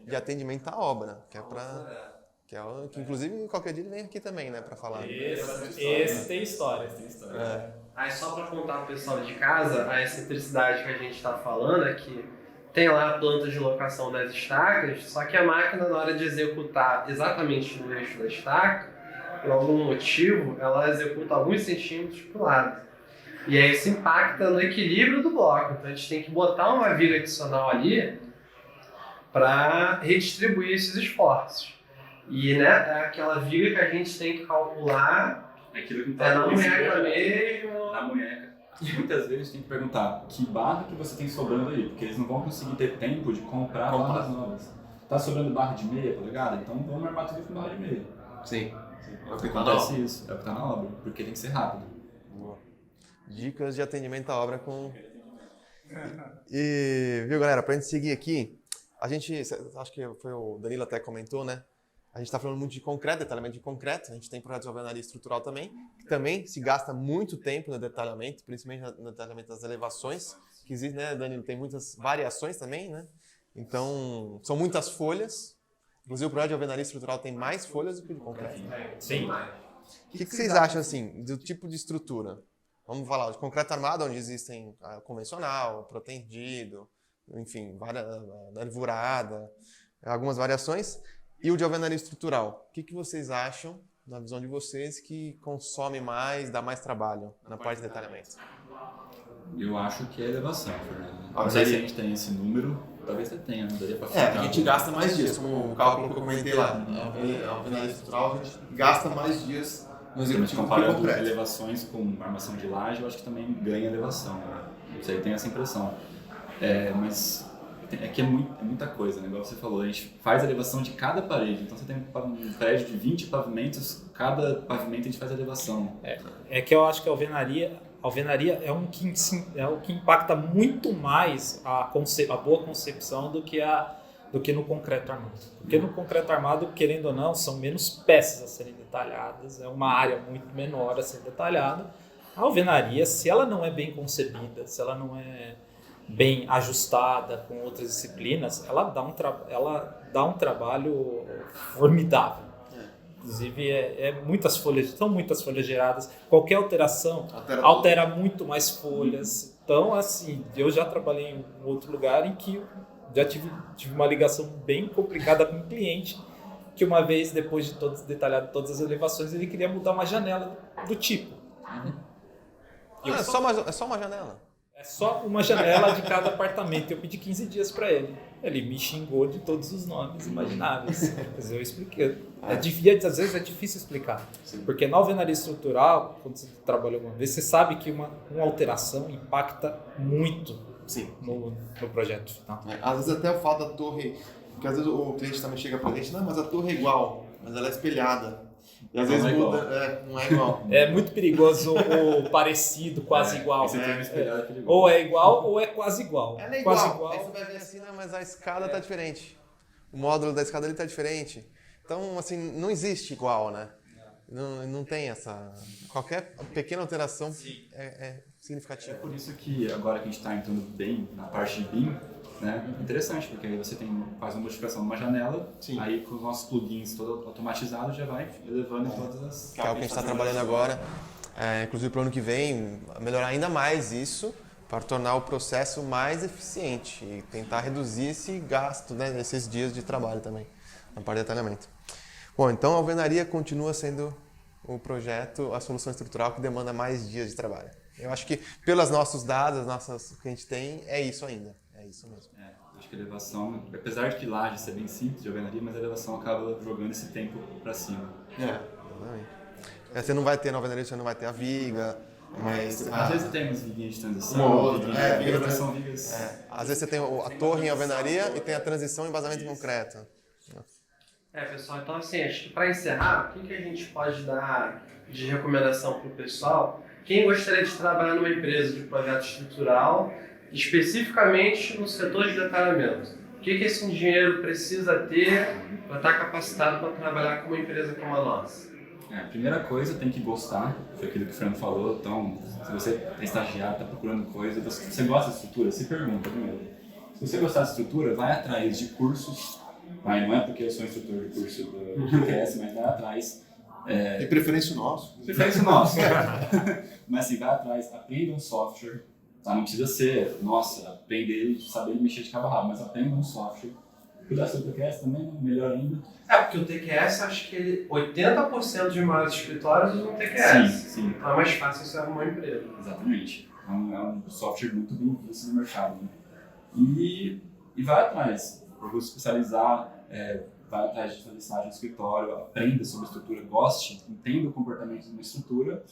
de atendimento à obra, que é para... Que inclusive qualquer dia ele vem aqui também, né, para falar. Esse tem história. Aí só para contar pro pessoal de casa, a excentricidade que a gente está falando é que tem lá a planta de locação das estacas, só que a máquina, na hora de executar exatamente no eixo da estaca, por algum motivo, ela executa alguns centímetros para o lado. E aí isso impacta no equilíbrio do bloco. Então a gente tem que botar uma viga adicional ali para redistribuir esses esforços. E é aquela viga que a gente tem que calcular. Aquilo que não na munheca mesmo. Na munheca. Muitas vezes tem que perguntar que barra que você tem sobrando aí, porque eles não vão conseguir ter tempo de comprar barras novas. Tá sobrando barra de meia polegada? Então vamos armar tudo com barra de meia. Sim. É o que acontece isso, é o que tá na obra, porque tem que ser rápido. Boa. Dicas de atendimento à obra com... E, viu, galera, pra gente seguir aqui, a gente, acho que foi o Danilo até comentou, né? A gente está falando muito de concreto, detalhamento de concreto. A gente tem projetos de alvenaria estrutural também, que também se gasta muito tempo no detalhamento, principalmente no detalhamento das elevações, que existe, né, Danilo? Tem muitas variações também, né? Então, são muitas folhas. Inclusive, o projeto de alvenaria estrutural tem mais folhas do que de concreto. Sim. O que vocês acham, assim, do tipo de estrutura? Vamos falar de concreto armado, onde existem convencional, protendido, enfim, nervurada, algumas variações. E o de alvenaria estrutural, o que vocês acham, na visão de vocês, que consome mais, dá mais trabalho na parte de detalhamento? Eu acho que é elevação, Fernando. Não sei se a gente tem esse número, talvez você tenha, não daria pra A ficar. gente gasta mais dias, como o cálculo que eu comentei lá. A alvenaria estrutural, a gente gasta mais dias no Se a gente executivo do que comparando concreto. elevações com armação de laje, eu acho que também ganha elevação. Né? Não sei, eu tenho essa impressão. Mas é que é muita coisa, né? Igual você falou, a gente faz a elevação de cada parede. Então você tem um prédio de 20 pavimentos, cada pavimento a gente faz a elevação. É que eu acho que a alvenaria é o que impacta muito mais a boa concepção do que no concreto armado. Porque no concreto armado, querendo ou não, são menos peças a serem detalhadas, é uma área muito menor a ser detalhada. A alvenaria, se ela não é bem concebida, se ela não é bem ajustada com outras disciplinas, ela dá um trabalho formidável. Inclusive, são muitas folhas geradas. Qualquer alteração altera muito mais folhas. Então, assim, eu já trabalhei em um outro lugar em que já tive uma ligação bem complicada com um cliente, que uma vez, depois de detalhado todas as elevações, ele queria mudar uma janela do tipo. É só uma janela. É só uma janela de cada apartamento. Eu pedi 15 dias para ele. Ele me xingou de todos os nomes imagináveis. Mas eu expliquei. Às vezes é difícil explicar. Sim. Porque na alvenaria estrutural, quando você trabalhou uma vez, você sabe que uma alteração impacta muito no projeto final. Às vezes até o fato da torre, porque às vezes o cliente também chega pra gente, não, mas a torre é igual, mas ela é espelhada. E às vezes muda, não é igual. É muito perigoso ou parecido, quase igual. Esse termo espelhado é perigoso. Ou é igual ou é quase igual. Ela é quase igual. Aí você vai ver assim, não, mas a escada tá diferente. O módulo da escada ali tá diferente. Então, assim, não existe igual, né? Não tem essa... Qualquer pequena alteração é significativa. É por isso que agora que a gente está entrando bem na parte de BIM, né, é interessante, porque aí você faz uma modificação numa janela, aí com os nossos plugins todo automatizado já vai elevando todas as... Que é o que a gente está trabalhando agora, inclusive para o ano que vem, melhorar ainda mais isso, para tornar o processo mais eficiente e tentar reduzir esse gasto, né, nesses dias de trabalho também, na parte de detalhamento. Bom, então a alvenaria continua sendo o projeto, a solução estrutural que demanda mais dias de trabalho. Eu acho que pelos nossos dados, que a gente tem, é isso ainda. É isso mesmo. Acho que a elevação, apesar de que laje ser bem simples de alvenaria, mas a elevação acaba jogando esse tempo para cima. Exatamente. Você não vai ter na alvenaria, você não vai ter a viga, mas... Às vezes tem umas viguinhas de transição, vigas são vigas... Às vezes você tem a torre em alvenaria e tem a transição em vazamento concreto. Pessoal, então assim, acho que para encerrar, o que a gente pode dar de recomendação para o pessoal? Quem gostaria de trabalhar numa empresa de projeto estrutural, especificamente no setor de detalhamento, o que esse engenheiro precisa ter para estar capacitado para trabalhar com uma empresa como a nossa? A primeira coisa, tem que gostar, foi aquilo que o Fernando falou. Então, se você é estagiário, está procurando coisa, você gosta de estrutura, se pergunta primeiro. Se você gostar de estrutura, vai atrás de cursos. Não é porque eu sou instrutor de curso do QS, mas vai atrás. De preferência o nosso. Preferência o nosso. Mas assim, vai atrás, aprenda um software. Tá? Não precisa ser, aprender, saber mexer de cabo a rabo, mas aprenda um software. Cuidar do QS também, melhor ainda. Porque o TQS, acho que 80% de maiores escritórios usam TQS. Sim. Então é mais fácil você arrumar um emprego. Exatamente. É um software muito bem visto no mercado. Né? E vai atrás. Procure se especializar, vai atrás de fazer estágio no escritório, aprenda sobre estrutura, goste, entenda o comportamento de uma estrutura.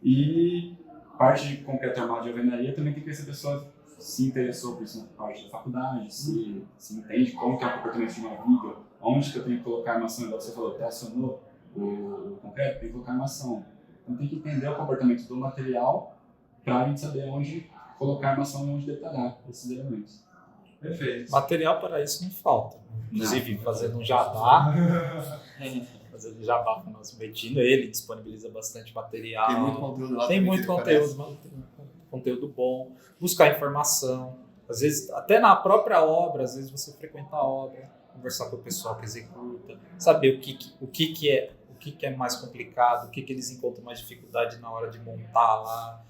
E parte de concreto armado de alvenaria também tem que ver se a pessoa se interessou por isso na parte da faculdade, se entende como que é o comportamento de uma viga, onde que eu tenho que colocar armação, igual você falou, tracionou o concreto, tem que colocar armação. Então tem que entender o comportamento do material para a gente saber onde colocar armação e onde detalhar esses elementos. Perfeito. Material para isso não falta. Inclusive, fazendo um jabá. Fazendo jabá com o nosso Bettino, ele disponibiliza bastante material. Tem muito conteúdo lá. Tem também muito que ele oferece. conteúdo bom. Buscar informação. Às vezes, até na própria obra, às vezes você frequenta a obra, conversar com o pessoal que executa, saber o que é mais complicado, o que eles encontram mais dificuldade na hora de montar lá.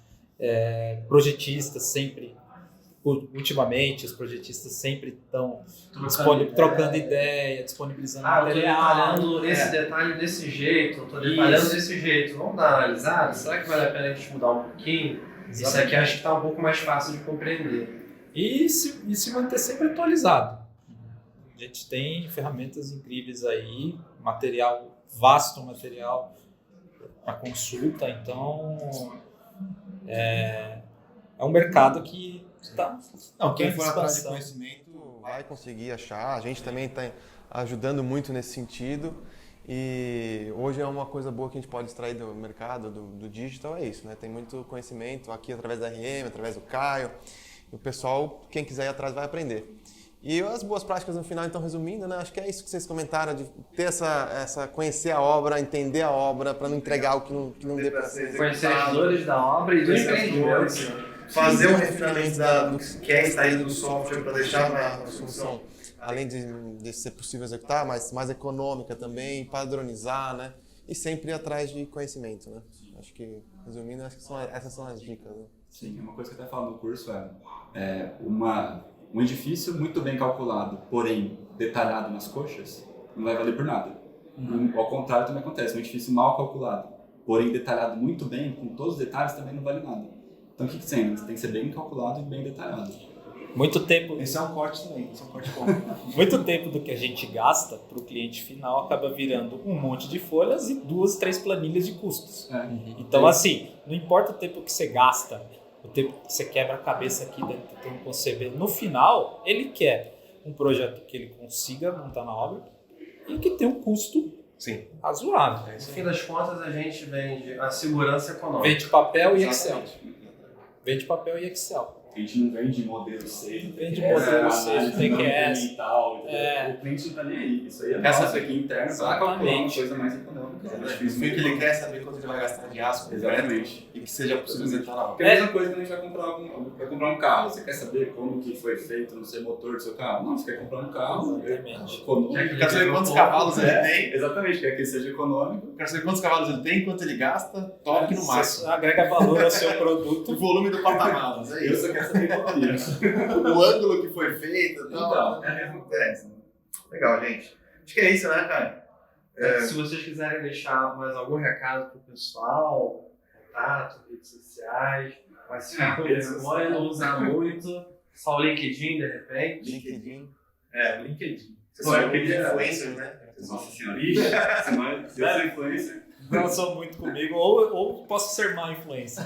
Projetistas sempre, ultimamente, os projetistas sempre estão trocando ideia, disponibilizando Eu tô material. detalhando esse detalhe desse jeito, eu tô detalhando Isso. desse jeito. Vamos dar uma analisada? Será que vale a pena a gente mudar um pouquinho? Isso aqui acho que está um pouco mais fácil de compreender. E se manter sempre atualizado. A gente tem ferramentas incríveis aí, vasto material para consulta, então é um mercado que está... Não, quem for atrás de expansão. conhecimento vai conseguir achar. A gente também está ajudando muito nesse sentido. E hoje é uma coisa boa que a gente pode extrair do mercado, do digital, é isso, né? Tem muito conhecimento aqui através da RM, através do Caio. E o pessoal, quem quiser ir atrás, vai aprender. E as boas práticas no final, então, resumindo, né? Acho que é isso que vocês comentaram, de ter conhecer a obra, entender a obra, para não entregar algo que não dê para ser Conhecer executado. as dores da obra e do empreendimento. Fazer um refinamento do que é extraído do software para deixar uma solução, além de ser possível executar, mas mais econômica também, padronizar, né? E sempre ir atrás de conhecimento, né? Acho que, resumindo, acho que essas são as dicas, né? Sim, uma coisa que eu até falo no curso um edifício muito bem calculado, porém detalhado nas coxas, não vai valer por nada. Ao contrário também acontece, um edifício mal calculado, porém detalhado muito bem, com todos os detalhes, também não vale nada. Então o que tem? Tem que ser bem calculado e bem detalhado. Muito tempo, Esse é um corte também, esse é um corte bom. muito tempo do que a gente gasta para o cliente final acaba virando um monte de folhas e 2, 3 planilhas de custos. Então, assim, não importa o tempo que você gasta, o tempo que você quebra a cabeça aqui dentro tentando conceber. No final, ele quer um projeto que ele consiga montar na obra e que tenha um custo razoável. No fim das contas, a gente vende a segurança econômica. Vende papel e Excel. Vende papel e Excel. A gente não vende modelo 6, Vende modelo 6, TQS. O cliente não está nem aí. Isso aí é nosso aqui interno para calcular uma coisa mais econômica. O que ele quer saber quanto ele vai gastar de aço, Exatamente. e que seja possível executar na obra. Porque é a mesma coisa quando a gente vai comprar um carro. Você quer saber como que foi feito, não sei, o motor do seu carro? Não, você quer comprar um carro. Exatamente. Quer saber quantos cavalos ele tem? Exatamente, quer que seja econômico. Quero saber quantos cavalos ele tem, quanto ele gasta, toque no máximo. Você agrega valor ao seu produto. O volume do porta-malas, é Eu isso. só quero saber economia. O ângulo que foi feito e tal. Então, é a mesma coisa. Legal, gente. Acho que é isso, né, cara? Se vocês quiserem deixar mais algum recado pro pessoal, contato, redes sociais, vai se ficar com vergonha, não usar muito, só o LinkedIn de repente. LinkedIn. o LinkedIn. Vocês são aqueles influencers, né? Nossa senhora. Ixi, eu sou influencer. Não sou muito comigo, ou posso ser má influência.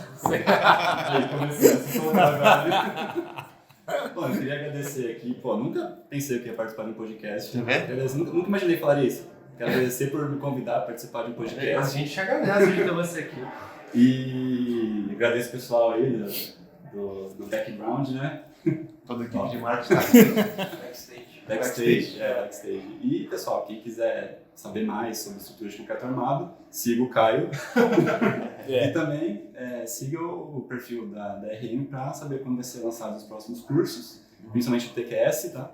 Bom, eu queria agradecer aqui. Nunca pensei que ia participar de um podcast. Tá vendo? Nunca imaginei falar isso. Quero agradecer por me convidar a participar de um A podcast. gente agradece de ter você aqui. E agradeço o pessoal aí do background, né? Toda a equipe de marketing. Backstage. E, pessoal, quem quiser saber mais sobre estrutura de concreto armado, siga o Caio. E também siga o perfil da RM para saber quando vai ser lançado os próximos cursos, principalmente o TQS, tá?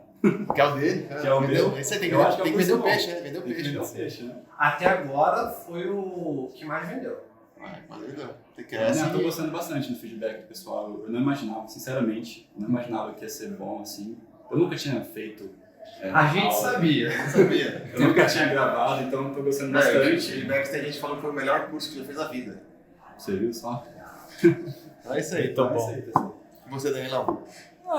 Que é o dele. Que é o meu. Esse aí tem Eu acho que é que o vender o principal. peixe, né? Vender o Tem que vender o peixe. peixe, né? Até agora foi o que mais vendeu. Eu tô gostando bastante do feedback do pessoal. Eu não imaginava, sinceramente, não imaginava que ia ser bom assim. Eu nunca tinha feito. A gente aula. sabia. Sabia. Eu nunca tinha gravado, então tô gostando bastante. O Backstage a gente falou que foi o melhor curso que já fez na vida. Você viu só? Então é isso aí. Muito É bom. isso aí, pessoal. E você, Danilão?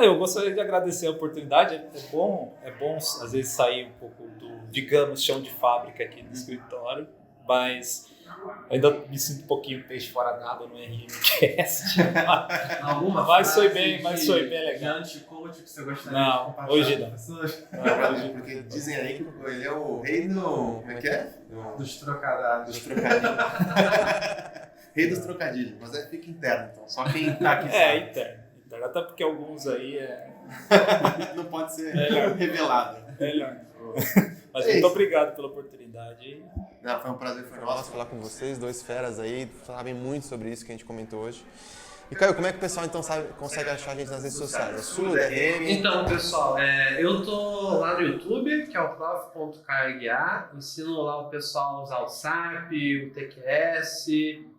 Eu gostaria de agradecer a oportunidade. É bom às vezes sair um pouco do, digamos, chão de fábrica aqui no escritório, mas ainda me sinto um pouquinho peixe fora d'água no RMcast. Alguma Mas foi frase bem legal. de anti-coach que você gostaria Não, de compartilhar hoje com não. as pessoas? Porque dizem aí que ele é o rei do... Como é que é? Dos trocadilhos. Dos trocadilhos. Rei dos trocadilhos. Mas fica interno, então. Só quem tá aqui sabe. Interno. Até porque alguns aí Não pode ser Melhor. revelado. Melhor. Mas É muito isso. obrigado pela oportunidade. Não, foi um prazer, foi nosso falar com vocês, dois feras aí, sabem muito sobre isso que a gente comentou hoje. E Caio, como é que o pessoal então consegue achar a gente nas redes sociais? É sua, DRM? Então, pessoal, eu tô lá no YouTube, que é o prof.caioaguiar, ensino lá o pessoal a usar o SAP, o TQS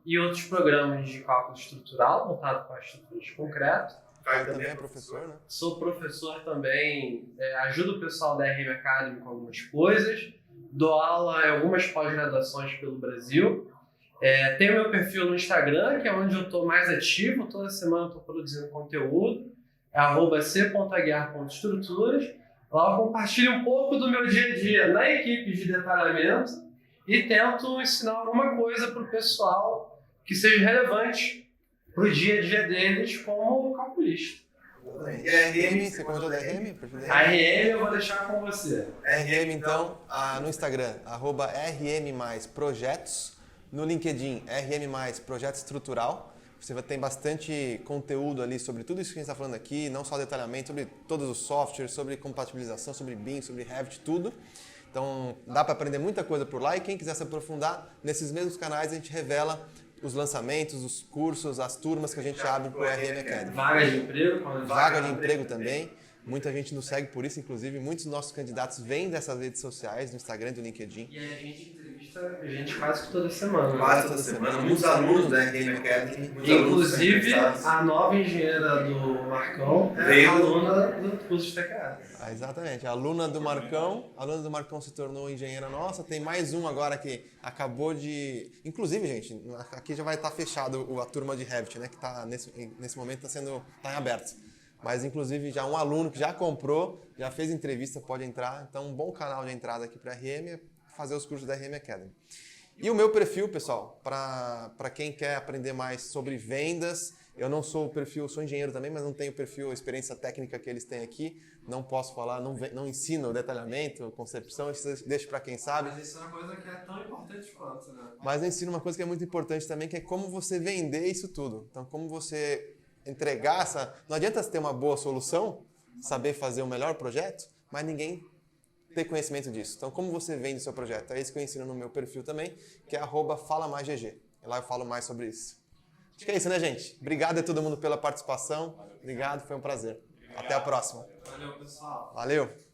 e outros programas de cálculo estrutural, voltado para estruturas de concreto. Caio também é professor, né? Sou professor também, ajudo o pessoal da RM Academy com algumas coisas, dou aula em algumas pós-graduações pelo Brasil. Tenho meu perfil no Instagram, que é onde eu estou mais ativo, toda semana eu estou produzindo conteúdo, é @c.aguiar.estruturas. Lá eu compartilho um pouco do meu dia a dia na equipe de detalhamento e tento ensinar alguma coisa para o pessoal que seja relevante para o dia a dia deles como calculista. E a RM, você comentou da RM? A RM eu vou deixar com você. RM, então, no Instagram, @RM mais projetos. No LinkedIn, RM mais projeto estrutural. Você vai ter bastante conteúdo ali sobre tudo isso que a gente está falando aqui, não só detalhamento, sobre todos os softwares, sobre compatibilização, sobre BIM, sobre Revit, tudo. Então, dá para aprender muita coisa por lá e quem quiser se aprofundar, nesses mesmos canais a gente revela os lançamentos, os cursos, as turmas que a gente abre para o RM Academy. Vaga de emprego? Vaga de emprego também. Muita gente nos segue por isso, inclusive muitos dos nossos candidatos vêm dessas redes sociais, do Instagram e do LinkedIn. E a gente entrevista a gente quase que toda semana. Quase toda semana, muitos alunos da RM Academy. Inclusive, a nova engenheira do Marcão é aluna do curso de TQS. Exatamente, a aluna do Marcão se tornou engenheira nossa, tem mais um agora que acabou de... Inclusive, gente, aqui já vai estar fechado a turma de Revit, né, que tá nesse momento está em aberto. Mas, inclusive, já um aluno que já comprou, já fez entrevista, pode entrar. Então, um bom canal de entrada aqui para a RM é fazer os cursos da RM Academy. E o meu perfil, pessoal, para quem quer aprender mais sobre vendas, eu não sou sou engenheiro também, mas não tenho perfil, experiência técnica que eles têm aqui. Não posso falar, não ensino detalhamento, concepção, isso deixo para quem sabe. Mas isso é uma coisa que é tão importante quanto, né? Mas eu ensino uma coisa que é muito importante também, que é como você vender isso tudo. Então, como você entregar essa... Não adianta você ter uma boa solução, saber fazer o melhor projeto, mas ninguém ter conhecimento disso. Então, como você vende o seu projeto? É isso que eu ensino no meu perfil também, que é @falamaisgg. Lá eu falo mais sobre isso. Acho que é isso, né, gente? Obrigado a todo mundo pela participação. Obrigado, foi um prazer. Até a próxima. Valeu, pessoal. Valeu.